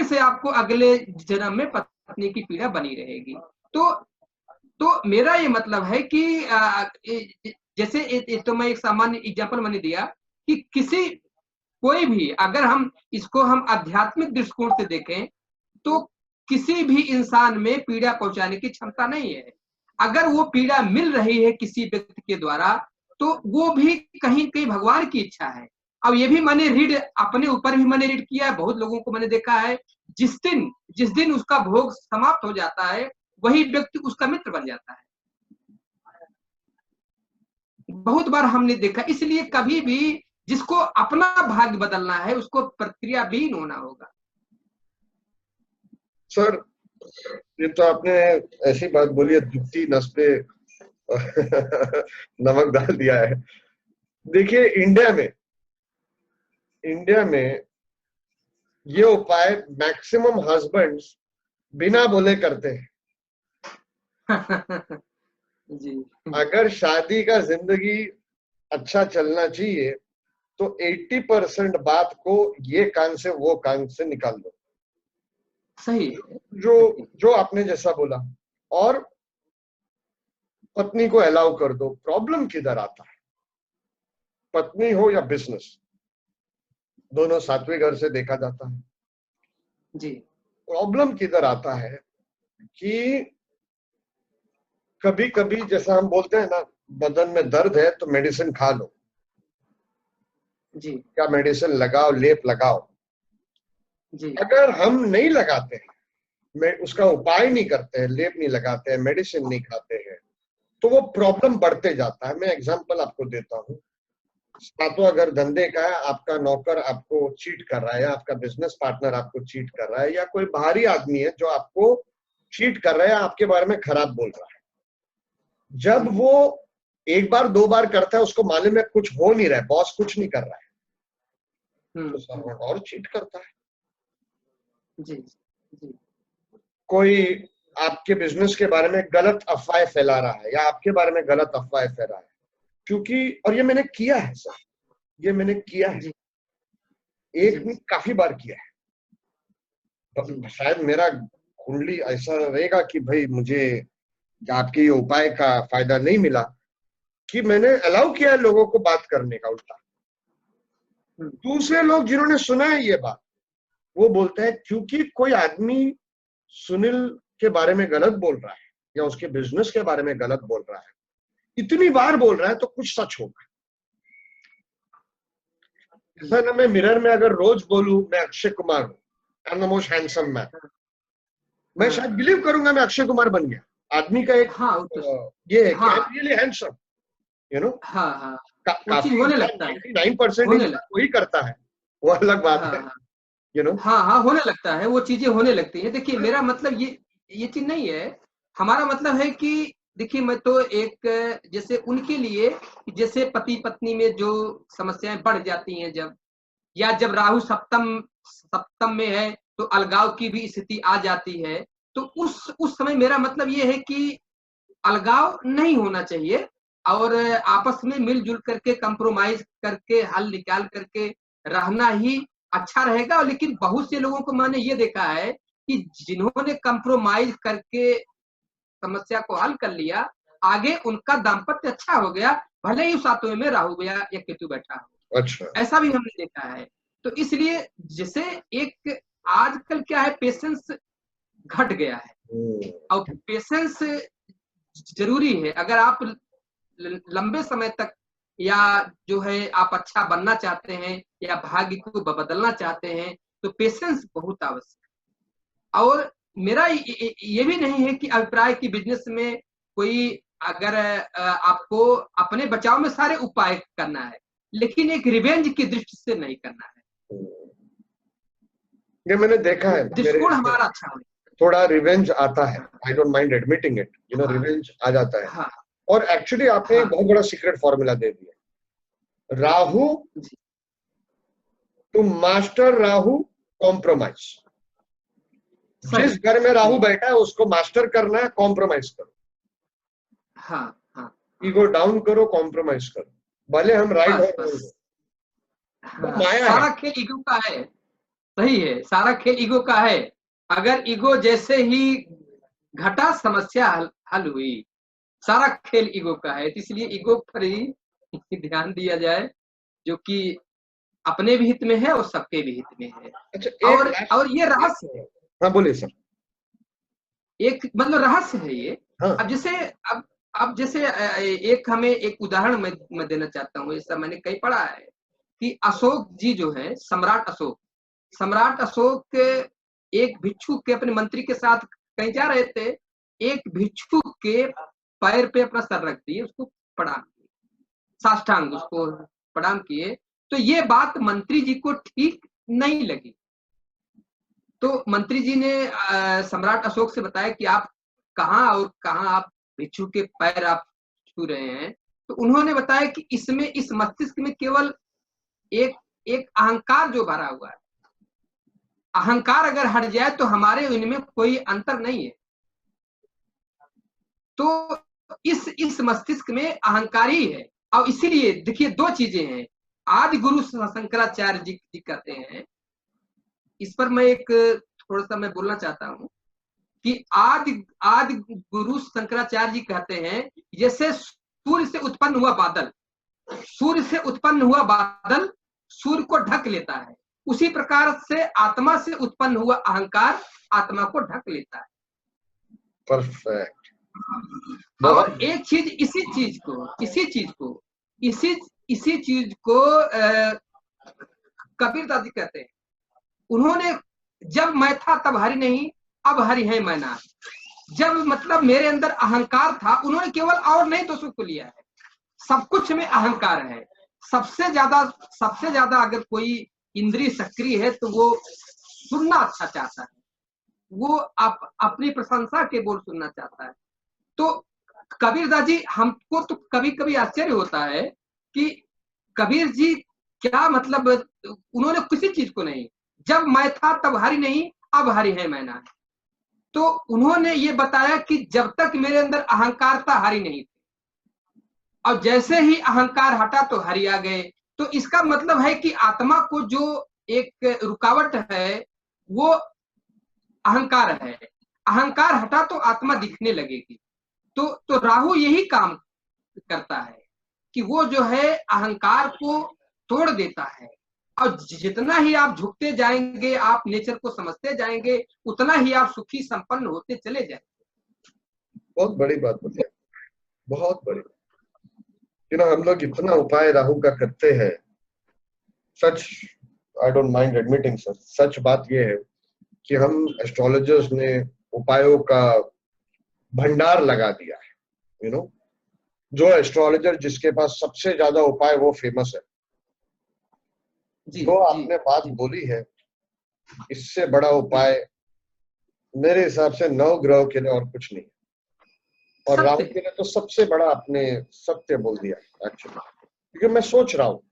से आपको अगले जन्म में पत्नी की पीड़ा बनी रहेगी। तो मेरा ये मतलब है कि जैसे तो मैं एक सामान्य एग्जांपल मैंने दिया कि कोई भी अगर हम इसको आध्यात्मिक दृष्टिकोण से देखें तो किसी भी इंसान में पीड़ा पहुंचाने की क्षमता नहीं है। अगर वो पीड़ा मिल रही है किसी व्यक्ति के द्वारा, तो वो भी कहीं कहीं भगवान की इच्छा है। अब ये भी मैंने अपने ऊपर भी मैंने रीड किया है, बहुत लोगों को मैंने देखा है, जिस दिन उसका भोग समाप्त हो जाता है, वही व्यक्ति उसका मित्र बन जाता है। बहुत बार हमने देखा। इसलिए कभी भी जिसको अपना भाग्य बदलना है उसको प्रक्रिया विहीन होना होगा। सर, ये तो आपने ऐसी बात बोली है, दुखती नस पे नमक डाल दिया है। देखिए, इंडिया में ये उपाय मैक्सिमम हस्बैंड्स बिना बोले करते हैं। जी। अगर शादी का जिंदगी अच्छा चलना चाहिए तो 80% बात को ये कान से वो कान से निकाल दो। सही। जो आपने जैसा बोला, और पत्नी को अलाउ कर दो। प्रॉब्लम किधर आता है? पत्नी हो या बिजनेस, दोनों सातवें घर से देखा जाता है जी। प्रॉब्लम किधर आता है कि कभी कभी जैसा हम बोलते हैं ना, बदन में दर्द है तो मेडिसिन खा लो जी। क्या मेडिसिन लगाओ, लेप लगाओ। जी। अगर हम नहीं लगाते हैं, उसका उपाय नहीं करते हैं, लेप नहीं लगाते हैं, मेडिसिन नहीं खाते हैं, तो वो प्रॉब्लम बढ़ते जाता है। मैं एग्जांपल आपको देता हूँ। सातवां घर धंधे का है, आपका नौकर आपको चीट कर रहा है, आपका बिजनेस पार्टनर आपको चीट कर रहा है, या कोई बाहरी आदमी है जो आपको चीट कर रहा है, आपके बारे में खराब बोल रहा है। जब वो एक बार दो बार करता है, उसको मालूम है कुछ हो नहीं रहा है, बॉस कुछ नहीं कर रहा है, तो सर्वेंट और चीट करता है। जी। जी। कोई आपके बिजनेस के बारे में गलत अफवाह फैला रहा है, या आपके बारे में गलत अफवाह फैला है, क्योंकि और ये मैंने किया है सर, ये मैंने किया है, एक नहीं काफी बार किया है। तो शायद मेरा कुंडली ऐसा रहेगा कि भाई मुझे आपके ये उपाय का फायदा नहीं मिला, कि मैंने अलाउ किया है लोगों को बात करने का उल्टा। दूसरे लोग जिन्होंने सुना है ये बात, वो बोलते हैं क्योंकि कोई आदमी सुनील के बारे में गलत बोल रहा है या उसके बिजनेस के बारे में गलत बोल रहा है, इतनी बार बोल रहा है तो कुछ सच होगा। ऐसा ना मैं मिरर में अगर रोज बोलूं मैं अक्षय कुमार हूं, I am the most handsome man, मैं शायद बिलीव करूंगा मैं अक्षय कुमार बन गया। आदमी का एक ये है कि I am really handsome, you know. वो चीज होने लगता है, 99% वही करता है, वो अलग बात है, यू नो। हाँ, होने लगता है, वो चीजें होने लगती है। देखिए मेरा मतलब ये चीज नहीं है, हमारा मतलब है कि देखिए मैं तो एक जैसे उनके लिए, जैसे पति पत्नी में जो समस्याएं बढ़ जाती हैं जब, या जब राहु सप्तम में है तो अलगाव की भी स्थिति आ जाती है, तो उस समय मेरा मतलब ये है कि अलगाव नहीं होना चाहिए और आपस में मिलजुल करके कंप्रोमाइज करके हल निकाल करके रहना ही अच्छा रहेगा। लेकिन बहुत से लोगों को मैंने ये देखा है कि जिन्होंने कंप्रोमाइज करके समस्या को हल कर लिया, आगे उनका दाम्पत्य अच्छा हो गया, भले ही सातवें में राहु या केतु बैठा हो। अच्छा, ऐसा भी हमने देखा है। तो इसलिए जैसे एक आजकल क्या है, पेशेंस घट गया है और पेशेंस जरूरी है। अगर आप लंबे समय तक या जो है आप अच्छा बनना चाहते हैं या भाग्य को बदलना चाहते हैं तो पेशेंस बहुत आवश्यक है। और मेरा ये भी नहीं है कि अभिप्राय की बिजनेस में कोई अगर आपको अपने बचाव में सारे उपाय करना है, लेकिन एक रिवेंज की दृष्टि से नहीं करना है। ये मैंने देखा है, दृष्टिकोण हमारा अच्छा हो, थोड़ा रिवेंज आता है, I don't mind admitting it, you know, revenge आ जाता है। हाँ, और एक्चुअली आपने एक बहुत बड़ा सीक्रेट फॉर्मूला दे दिया, Rahu to master Rahu compromise. जिस घर में राहु बैठा है उसको मास्टर करना है, कॉम्प्रोमाइज करो। ईगो डाउन करो, कॉम्प्रोमाइज करो, भले हम राइट हो। सारा खेल ईगो का है, सही है, सारा खेल ईगो का है। अगर ईगो जैसे ही घटा समस्या हल हुई, सारा खेल ईगो का है। इसलिए ईगो पर ही ध्यान दिया जाए, जो कि अपने भी हित में है और सबके भी हित में है। अच्छा, और ये रहस्य है। हाँ बोलिए सर। एक मतलब रहस्य है ये। हाँ। अब जैसे एक हमें एक उदाहरण मैं देना चाहता हूँ। ऐसा मैंने कहीं पढ़ा है कि अशोक जी जो है, सम्राट अशोक एक भिक्षुक के अपने मंत्री के साथ कहीं जा रहे थे, एक भिक्षुक के पैर पे अपना सर रख दिए, उसको प्रणाम किए, साष्टांग उसको प्रणाम किए। तो ये बात मंत्री जी को ठीक नहीं लगी। तो मंत्री जी ने सम्राट अशोक से बताया कि आप कहाँ आप भिक्षु के पैर आप छू रहे हैं। तो उन्होंने बताया कि इसमें, इस मस्तिष्क में केवल एक अहंकार जो भरा हुआ है, अहंकार अगर हट जाए तो हमारे इनमें कोई अंतर नहीं है। तो इस मस्तिष्क में अहंकार ही है। और इसीलिए देखिए दो चीजें हैं। आदि गुरु शंकराचार्य जी कहते हैं, इस पर मैं एक थोड़ा सा मैं बोलना चाहता हूं कि आदि गुरु शंकराचार्य जी कहते हैं, जैसे सूर्य से उत्पन्न हुआ बादल, सूर्य को ढक लेता है, उसी प्रकार से आत्मा से उत्पन्न हुआ अहंकार आत्मा को ढक लेता है। परफेक्ट। और एक चीज, इसी चीज को कबीरदास जी कहते हैं, उन्होंने जब मैं था तब हरि नहीं, अब हरि है मैं ना। जब मतलब मेरे अंदर अहंकार था, उन्होंने केवल और नहीं तो सुख लिया है, सब कुछ में अहंकार है। सबसे ज्यादा अगर कोई इंद्रिय सक्रिय है तो वो सुनना अच्छा चाहता है, वो अपनी प्रशंसा के बोल सुनना चाहता है। तो कबीरदास जी, हमको तो कभी कभी आश्चर्य होता है कि कबीर जी क्या मतलब, उन्होंने किसी चीज को नहीं, जब मैं था तब हरि नहीं, अब हरि है मैं ना। तो उन्होंने ये बताया कि जब तक मेरे अंदर अहंकार था हरि नहीं थे, और जैसे ही अहंकार हटा तो हरि आ गए। तो इसका मतलब है कि आत्मा को जो एक रुकावट है वो अहंकार है। अहंकार हटा तो आत्मा दिखने लगेगी। तो राहु यही काम करता है कि वो जो है अहंकार को तोड़ देता है, और जितना ही आप झुकते जाएंगे, आप नेचर को समझते जाएंगे, उतना ही आप सुखी संपन्न होते चले जाएंगे। बहुत बड़ी बात बोली, बहुत बड़ी। हम लोग इतना उपाय राहु का करते हैं, सच, I don't mind admitting sir, सच बात ये है कि हम एस्ट्रोलॉजर्स ने उपायों का भंडार लगा दिया है। जो एस्ट्रोलॉजर जिसके पास सबसे ज्यादा उपाय वो फेमस है। जो आपने बात बोली है, इससे बड़ा उपाय मेरे हिसाब से 9 ग्रह के लिए और कुछ नहीं, और राहु के लिए तो सबसे बड़ा आपने सत्य बोल दिया एक्चुअली। क्योंकि मैं सोच रहा हूँ,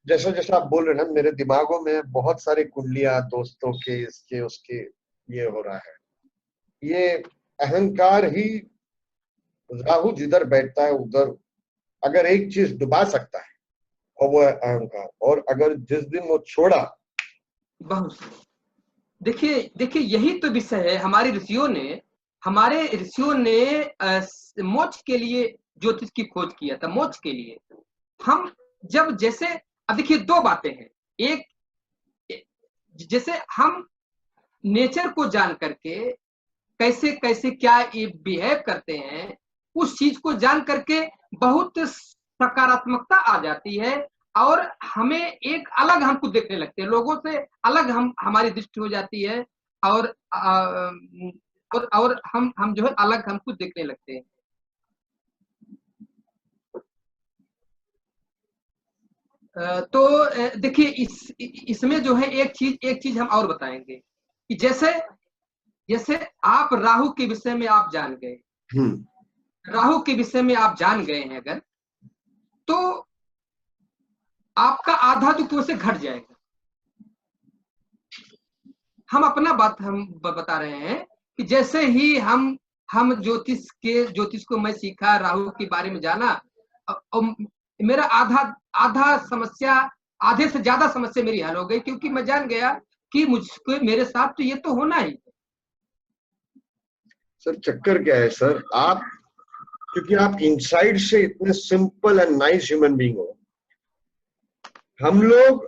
जैसा जैसा आप बोल रहे हैं ना, मेरे दिमागों में बहुत सारी कुंडलियां दोस्तों के, इसके उसके, ये हो रहा है। ये अहंकार ही, राहु जिधर बैठता है उधर अगर एक चीज डुबा सकता है और वो है अहंकार, और अगर जिस दिन वो छोड़ा। बहुत देखिए यही तो विषय है। हमारे ऋषियों ने मोक्ष के लिए ज्योतिष की खोज किया था। मोक्ष के लिए हम जब, जैसे अब देखिए दो बातें हैं। एक, जैसे हम नेचर को जान करके कैसे कैसे क्या ये बिहेव करते हैं, उस चीज को जान करके बहुत सकारात्मकता आ जाती है, और हमें एक अलग हमको देखने लगते हैं, लोगों से अलग हमारी दृष्टि हो जाती है, और हम जो है अलग हमको देखने लगते हैं। तो देखिए इसमें जो है एक चीज हम और बताएंगे कि जैसे जैसे आप राहु के विषय में आप जान गए, राहु के विषय में आप जान गए हैं अगर, तो आपका आधा दुख वैसे घट जाएगा। हम अपना बात हम बता रहे हैं कि जैसे ही हम ज्योतिष को मैं सीखा, राहु के बारे में जाना, और मेरा आधा समस्या, आधे से ज्यादा समस्या मेरी हल हो गई, क्योंकि मैं जान गया कि मुझको, मेरे साथ तो ये तो होना ही। सर चक्कर क्या है सर, आप, क्योंकि आप इनसाइड से इतने simple and nice human being हो। हम लोग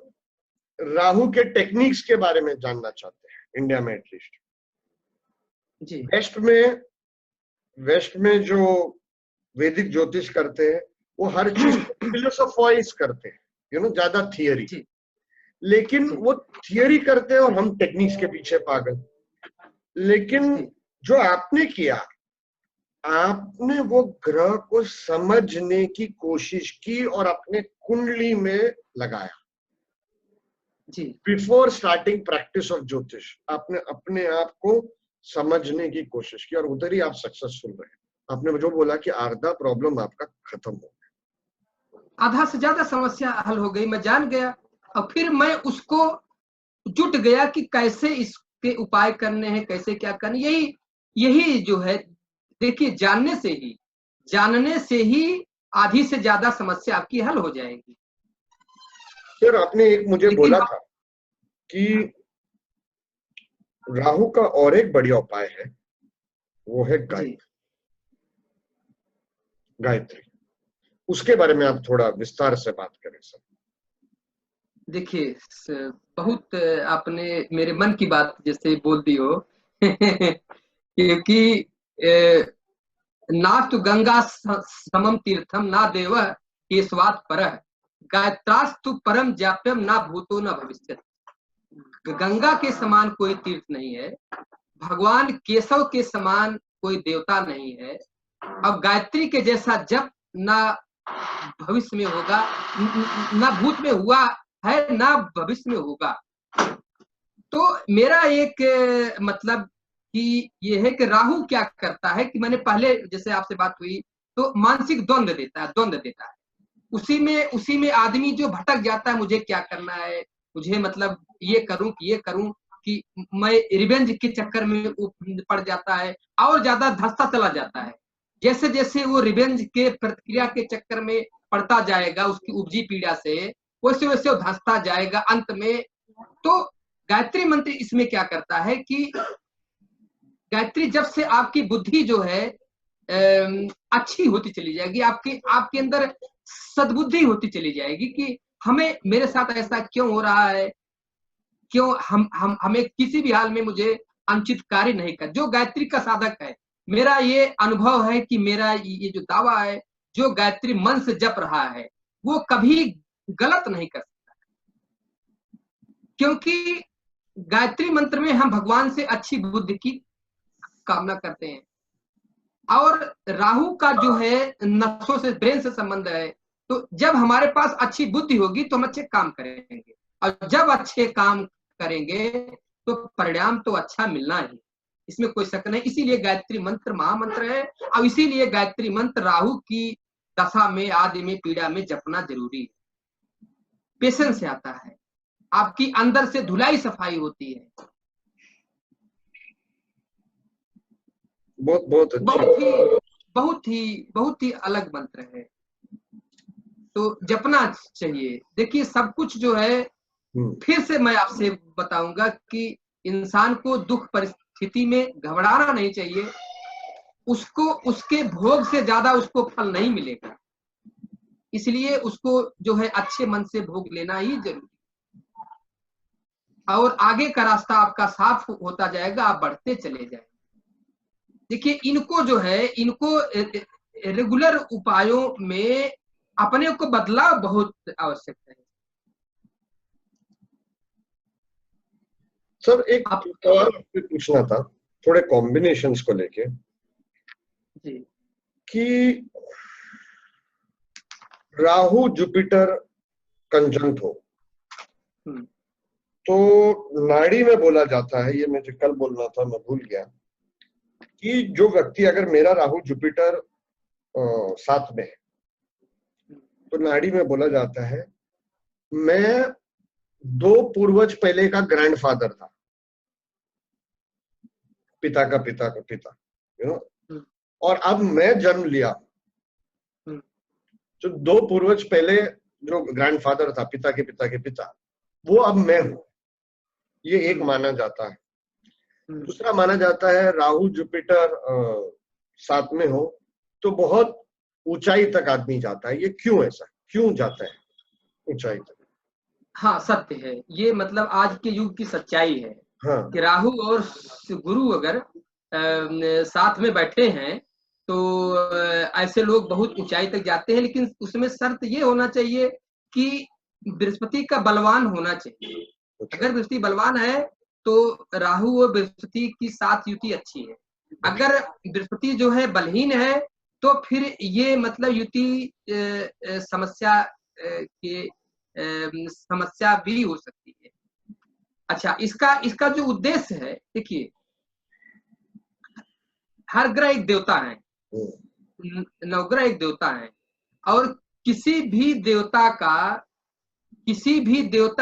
राहु के टेक्निक्स के बारे में जानना चाहते हैं, इंडिया में एटलीस्ट। वेस्ट में जो वैदिक ज्योतिष करते हैं वो हर चीज फिलोसोफाइज करते हैं, ज्यादा थियरी, लेकिन वो थियरी करते हैं और हम टेक्निक्स के पीछे पागल। लेकिन जो आपने किया, आपने वो ग्रह को समझने की कोशिश की और अपने कुंडली में लगाया। बिफोर स्टार्टिंग प्रैक्टिस ऑफ ज्योतिष आपने अपने आप को समझने की कोशिश की, और उधर ही आप सक्सेसफुल रहे। आपने जो बोला कि आधा प्रॉब्लम आपका खत्म हो गया, आधा से ज्यादा समस्या हल हो गई, मैं जान गया। और फिर मैं उसको जुट गया कि कैसे इसके उपाय करने हैं, कैसे क्या करने। यही जो है, देखिए जानने से ही आधी से ज्यादा समस्या आपकी हल हो जाएगी। फिर आपने एक मुझे बोला था कि राहु का और एक बढ़िया उपाय है, वो है गायत्री। उसके बारे में आप थोड़ा विस्तार से बात करें सर। देखिए बहुत आपने मेरे मन की बात जैसे बोल दी हो क्योंकि ना तो गंगा समम तीर्थम ना देव केशवात परः, गायत्रास्तु परम जाप्यम ना भूतो न भविष्यति। गंगा के समान कोई तीर्थ नहीं है, भगवान केशव के समान कोई देवता नहीं है। अब गायत्री के जैसा जप ना भविष्य में होगा, ना भूत में हुआ है, ना भविष्य में होगा। तो मेरा एक मतलब कि ये है कि राहु क्या करता है कि मैंने पहले जैसे आपसे बात हुई, तो मानसिक द्वंद्व देता है। उसी में आदमी जो भटक जाता है, मुझे क्या करना है, मुझे मतलब ये करूं कि ये करूं, कि मैं रिवेंज के चक्कर में पड़ जाता है और ज्यादा धंसता चला जाता है। जैसे जैसे वो रिवेंज के प्रतिक्रिया के चक्कर में पड़ता जाएगा, उसकी उपजी पीड़ा से, वैसे वैसे वो धंसता जाएगा अंत में। तो गायत्री मंत्र इसमें क्या करता है कि गायत्री जब से आपकी बुद्धि जो है अच्छी होती चली जाएगी, आपके अंदर सद्बुद्धि होती चली जाएगी कि मेरे साथ ऐसा क्यों हो रहा है, क्यों हमें किसी भी हाल में मुझे अनुचित कार्य नहीं कर। जो गायत्री का साधक है, मेरा ये अनुभव है कि मेरा ये जो दावा है जो गायत्री मन से जप रहा है वो कभी गलत नहीं कर सकता, क्योंकि गायत्री मंत्र में हम भगवान से अच्छी बुद्धि की कामना करते हैं। और राहु का जो है नसों से, ब्रेन से संबंध है, तो जब हमारे पास अच्छी बुद्धि होगी तो हम अच्छे काम करेंगे, और जब अच्छे काम करेंगे तो परिणाम तो अच्छा मिलना ही, इसमें कोई शक नहीं। इसीलिए गायत्री मंत्र महामंत्र है, और इसीलिए गायत्री मंत्र राहु की दशा में, आदि में, पीड़ा में जपना जरूरी है। पेशेंस से आता है, आपकी अंदर से धुलाई सफाई होती है। बहुत अच्छा, बहुत ही अलग मंत्र है, तो जपना चाहिए। देखिए सब कुछ जो है, फिर से मैं आपसे बताऊंगा कि इंसान को दुख परिस्थिति में घबराना नहीं चाहिए, उसको उसके भोग से ज्यादा उसको फल नहीं मिलेगा, इसलिए उसको जो है अच्छे मन से भोग लेना ही जरूरी, और आगे का रास्ता आपका साफ होता जाएगा, आप बढ़ते चले जाएंगे। देखिए इनको जो है, इनको रेगुलर उपायों में अपने को बदलाव बहुत आवश्यक है। सर एक सवाल आपसे पूछना था, थोड़े कॉम्बिनेशंस को लेके जी, कि राहु जुपिटर कंजंक्ट हो तो नाड़ी में बोला जाता है, ये मुझे कल बोलना था मैं भूल गया, कि जो व्यक्ति, अगर मेरा राहु जुपिटर साथ में है तो नाड़ी में बोला जाता है मैं 2 पूर्वज पहले का ग्रैंडफादर था, पिता का पिता का पिता, और अब मैं जन्म लिया, जो 2 पूर्वज पहले जो ग्रैंडफादर था, पिता के पिता के पिता, वो अब मैं हूं, ये एक माना जाता है। दूसरा माना जाता है राहु जुपिटर साथ में हो तो बहुत ऊंचाई तक आदमी जाता है। ये क्यों, ऐसा क्यों जाता है ऊंचाई तक? हाँ सत्य है, ये मतलब आज के युग की सच्चाई है। हाँ, कि राहु और गुरु अगर साथ में बैठे हैं तो ऐसे लोग बहुत ऊंचाई तक जाते हैं, लेकिन उसमें शर्त ये होना चाहिए कि बृहस्पति का बलवान होना चाहिए। अगर बृहस्पति बलवान है तो राहु और बृहस्पति की साथ युति अच्छी है। अगर बृहस्पति जो है बलहीन है तो फिर ये मतलब युति समस्या भी हो सकती है। अच्छा, इसका जो उद्देश्य है, देखिए हर ग्रह एक देवता है, नवग्रह एक देवता है, और किसी भी देवता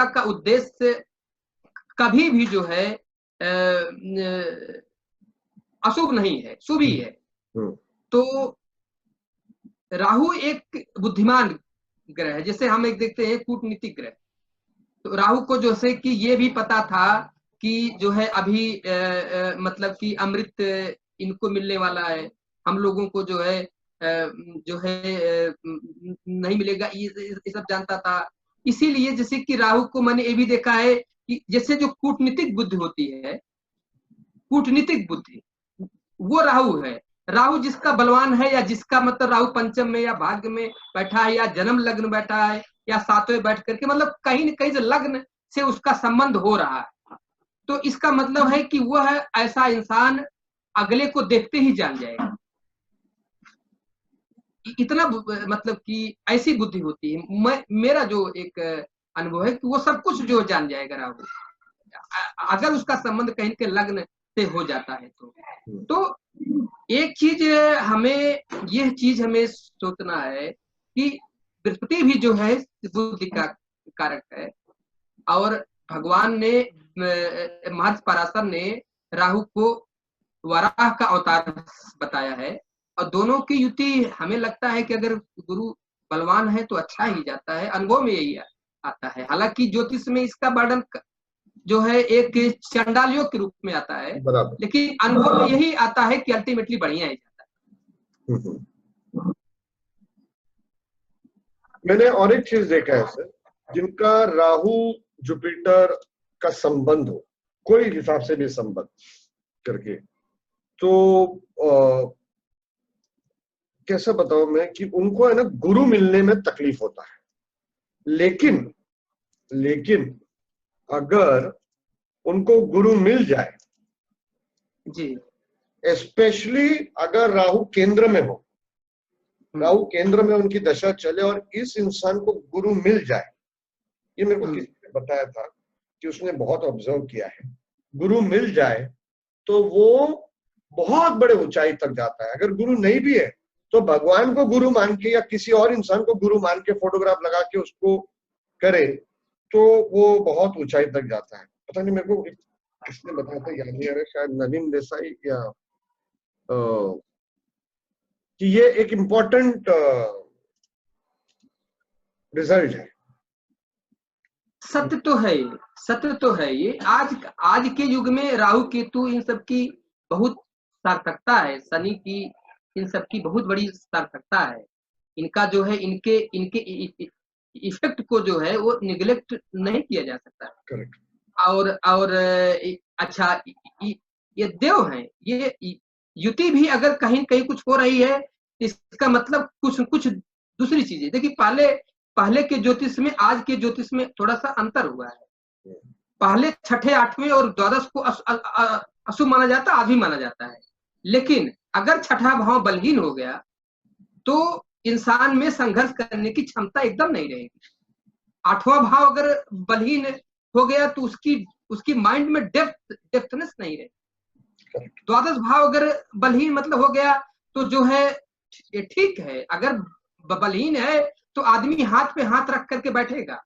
का उद्देश्य कभी भी जो है अशुभ नहीं है, शुभ ही है। तो राहु एक बुद्धिमान ग्रह है, जैसे हम एक देखते हैं कूटनीतिक ग्रह। तो राहु को जैसे कि ये भी पता था कि जो है अभी मतलब कि अमृत इनको मिलने वाला है, हम लोगों को जो है नहीं मिलेगा, ये सब जानता था। इसीलिए जैसे कि राहु को मैंने ये भी देखा है कि जैसे जो कूटनीतिक बुद्धि होती है, कूटनीतिक बुद्धि, वो राहु है। राहु जिसका बलवान है, या जिसका मतलब राहु पंचम में या भाग्य में बैठा है, या जन्म लग्न बैठा है, या सातवें बैठ करके, मतलब कहीं न कहीं से लग्न से उसका संबंध हो रहा है, तो इसका मतलब है कि वह ऐसा इंसान अगले को देखते ही जान जाएगा। इतना मतलब कि ऐसी बुद्धि होती है। मेरा जो एक अनुभव है कि वो सब कुछ जो जान जाएगा राहु, अगर उसका संबंध कहीं के लग्न से हो जाता है तो एक चीज यह चीज हमें सोचना है कि बृहस्पति भी जो है बुद्धि का कारक है, और भगवान ने महर्षि पराशर ने राहु को वराह का अवतार बताया है, और दोनों की युति हमें लगता है कि अगर गुरु बलवान है तो अच्छा ही जाता है, अनुभव में यही आता है। हालांकि ज्योतिष में इसका वर्णन जो है एक चंडाल योग के रूप में आता है, लेकिन अनुभव में यही आता है कि अल्टीमेटली बढ़िया ही जाता है। मैंने और एक चीज देखा है सर, जिनका राहु जुपिटर का संबंध हो, कोई हिसाब से भी संबंध करके, तो कैसे बताऊं मैं कि उनको है ना गुरु मिलने में तकलीफ होता है, लेकिन अगर उनको गुरु मिल जाए जी, स्पेशली अगर राहु केंद्र में हो, राहु केंद्र में उनकी दशा चले और इस इंसान को गुरु मिल जाए, ये मेरे को किसी ने बताया था कि उसने बहुत ऑब्जर्व किया है, गुरु मिल जाए तो वो बहुत बड़े ऊंचाई तक जाता है। अगर गुरु नहीं भी है तो भगवान को गुरु मान के या किसी और इंसान को गुरु मान के फोटोग्राफ लगा के उसको करे तो वो बहुत ऊंचाई तक जाता है। पता नहीं मेरे को किसने बताया था, याद नहीं आ रहा, शायद नवीन देसाई या कि ये एक इम्पोर्टेंट रिजल्ट है। सत्य तो है ये, सत्य तो है ये। आज के युग में राहु केतु इन सब की बहुत सार्थकता है, शनि की इन सब की बहुत बड़ी सार्थकता है। इनका जो है इनके इनके इफेक्ट को जो है वो निगलेक्ट नहीं किया जा सकता। करेक्ट। और अच्छा, ये देव हैं, ये युति भी अगर कहीं कहीं कुछ हो रही है इसका मतलब कुछ कुछ दूसरी चीजें। देखिए पहले के ज्योतिष में आज के ज्योतिष में थोड़ा सा अंतर हुआ है। पहले छठे आठवें और द्वादश को अशुभ माना जाता, आज भी माना जाता है, लेकिन अगर छठा भाव बलहीन हो गया तो इंसान में संघर्ष करने की क्षमता एकदम नहीं रहेगी। आठवां भाव अगर बलहीन हो गया तो उसकी माइंड में डेप्थनेस नहीं रहेगी। द्वादश भाव अगर बलहीन मतलब हो गया तो जो है ठीक है, अगर बलहीन है तो आदमी हाथ पे हाथ रख करके बैठेगा,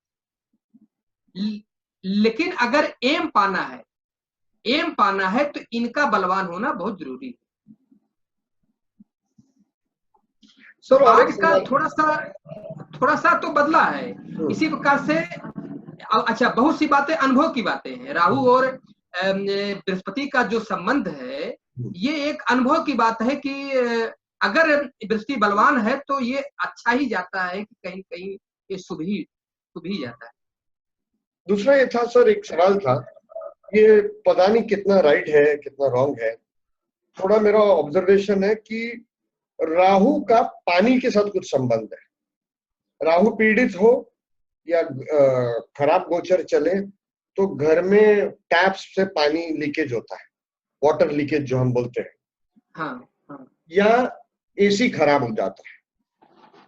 लेकिन अगर एम पाना है तो इनका बलवान होना बहुत जरूरी है। तो आज का थोड़ा सा तो बदला है इसी प्रकार से। अच्छा, बहुत सी बातें अनुभव की बातें हैं। राहु और बृहस्पति का जो संबंध है ये एक अनुभव की बात है कि अगर बृहस्पति बलवान है तो ये अच्छा ही जाता है कि कहीं कहीं ये शुभ ही जाता है। दूसरा ये था सर, एक सवाल था, ये पता नहीं कितना राइट है कितना रॉन्ग है, थोड़ा मेरा ऑब्जर्वेशन है कि राहु का पानी के साथ कुछ संबंध है। राहु पीड़ित हो या खराब गोचर चले तो घर में टैप्स से पानी लीकेज होता है, वाटर लीकेज जो हम बोलते हैं। हाँ। या एसी खराब हो जाता है।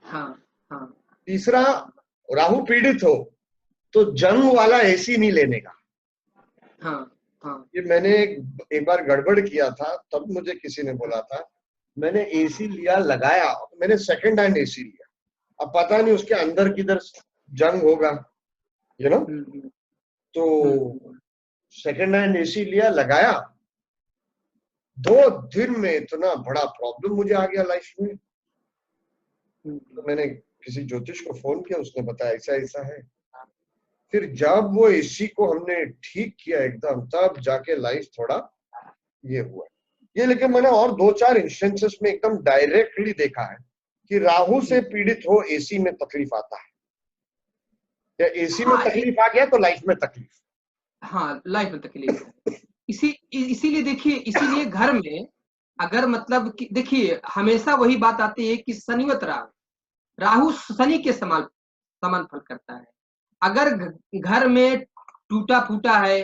हाँ। तीसरा, राहु पीड़ित हो तो जंग वाला एसी नहीं लेने का। हाँ। ये मैंने एक बार गड़बड़ किया था, तब मुझे किसी ने बोला था, मैंने एसी लिया, लगाया, मैंने सेकंड हैंड एसी लिया, अब पता नहीं उसके अंदर किधर जंग होगा, यू नो। तो सेकंड हैंड एसी लिया, लगाया, 2 दिन में इतना बड़ा प्रॉब्लम मुझे आ गया लाइफ में। तो मैंने किसी ज्योतिष को फोन किया, उसने बताया ऐसा ऐसा है। फिर जब वो एसी को हमने ठीक किया एकदम, तब जाके लाइफ थोड़ा ये हुआ ये। लेकिन मैंने और 2-4 इंस्टेंसेस में एकदम डायरेक्टली देखा है कि राहु से पीड़ित हो एसी में तकलीफ आता है, या एसी में तकलीफ आ गया तो लाइफ में तकलीफ। हाँ, लाइफ में तकलीफ। इसीलिए देखिए, इसीलिए घर में अगर मतलब देखिए हमेशा वही बात आती है कि शनिवत राहु शनि के समान फल करता है। अगर घर में टूटा फूटा है,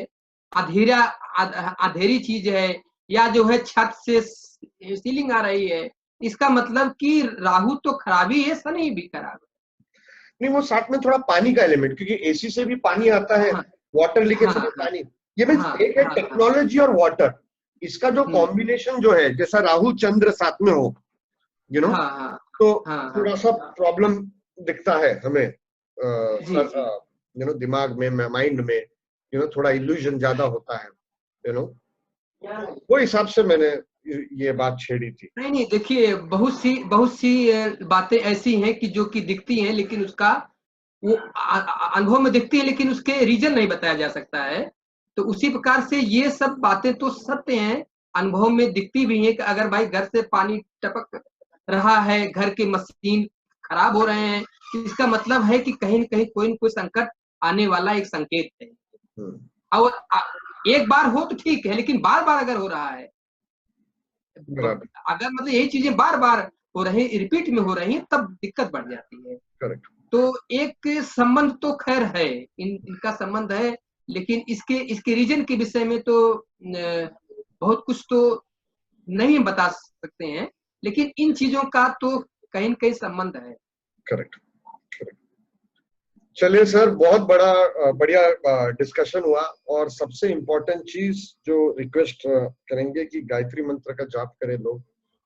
अंधेरी चीज है, या जो है छत से सीलिंग आ रही है, इसका मतलब कि राहु तो खराब ही है, शनि भी खराब है। नहीं, वो साथ में थोड़ा पानी का एलिमेंट, क्योंकि एसी से भी पानी आता है, वाटर लीकेज से भी पानी। ये मीन्स एक है टेक्नोलॉजी और वाटर, इसका जो कॉम्बिनेशन जो है, जैसा राहु चंद्र साथ में हो, यू नो, तो थोड़ा सा प्रॉब्लम दिखता है हमें, यू नो, दिमाग में, माइंड में, यू नो, थोड़ा इल्यूजन ज्यादा होता है, यू नो। वो हिसाब से मैंने ये बात छेड़ी थी। नहीं, देखिए बहुत सी बातें ऐसी हैं कि जो कि दिखती हैं, लेकिन उसका वो अनुभव में दिखती है, लेकिन उसके रीजन नहीं बताया जा सकता है। तो उसी प्रकार से ये सब बातें तो सत्य हैं, अनुभव में दिखती भी हैं कि अगर भाई घर से पानी टपक रहा है, घर के मशीन खराब हो रहे हैं, इसका मतलब है कि कहीं न कहीं कोई न कोई संकट आने वाला एक संकेत है। और एक बार हो तो ठीक है, लेकिन बार बार अगर हो रहा है, अगर मतलब यही चीजें बार बार हो रहे हैं, रिपीट में हो रही हैं, तब दिक्कत बढ़ जाती है। करेक्ट। तो एक संबंध तो खैर है, इनका संबंध है, लेकिन इसके रीजन के विषय में तो बहुत कुछ तो नहीं बता सकते हैं, लेकिन इन चीजों का तो कहीं न कहीं संबंध है। करेक्ट। चलिए सर, बहुत बढ़िया डिस्कशन हुआ, और सबसे इम्पोर्टेंट चीज जो रिक्वेस्ट करेंगे कि गायत्री मंत्र का जाप करें लोग,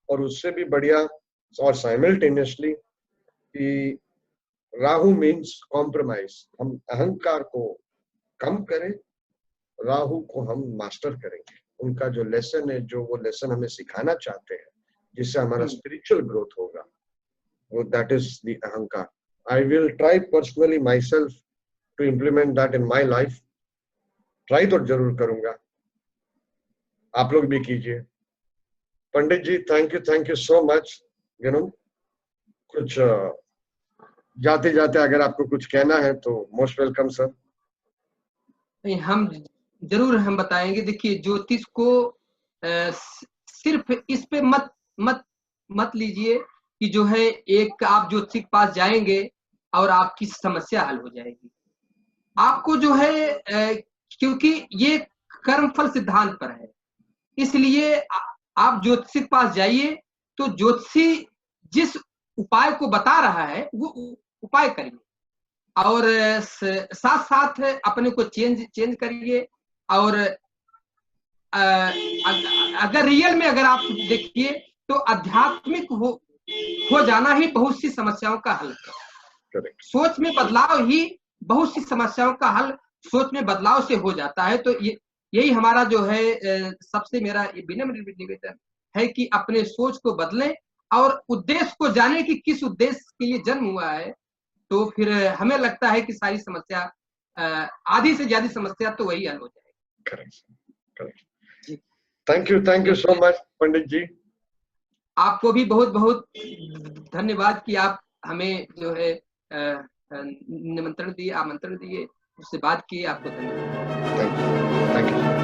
और उससे भी बढ़िया और साइमल्टेनियसली कि राहु मीन्स कॉम्प्रोमाइज, हम अहंकार को कम करें, राहु को हम मास्टर करेंगे। उनका जो लेसन है, जो वो लेसन हमें सिखाना चाहते हैं, जिससे हमारा स्पिरिचुअल ग्रोथ होगा, वो दैट इज द अहंकार। I will try personally myself to implement that in my life. Try तो जरूर करूंगा, आप लोग भी कीजिए। पंडित जी, थैंक यू सो मच। कुछ जाते जाते अगर आपको कुछ कहना है तो मोस्ट वेलकम सर। हम जरूर हम बताएंगे। देखिए, ज्योतिष को सिर्फ इस पे मत लीजिए कि जो है एक आप ज्योतिष के पास जाएंगे और आपकी समस्या हल हो जाएगी। आपको जो है क्योंकि ये कर्मफल सिद्धांत पर है, इसलिए आप ज्योतिषी के पास जाइए, तो ज्योतिषी जिस उपाय को बता रहा है वो उपाय करिए, और साथ साथ अपने को चेंज करिए। और अगर रियल में अगर आप देखिए तो आध्यात्मिक हो जाना ही बहुत सी समस्याओं का हल है। सोच में बदलाव ही बहुत सी समस्याओं का हल सोच में बदलाव से हो जाता है। तो यही हमारा जो है सबसे मेरा विनम्र निवेदन है कि अपने सोच को बदलें और उद्देश्य को जाने कि किस उद्देश्य के लिए जन्म हुआ है। तो फिर हमें लगता है कि सारी समस्या, आधी से ज्यादा समस्या तो वही हल हो जाएगी। थैंक यू सो मच पंडित जी। आपको भी बहुत बहुत धन्यवाद कि आप हमें जो है निमंत्रण दिए, आमंत्रण दिए, उससे बात की। आपको धन्यवाद। Thank you.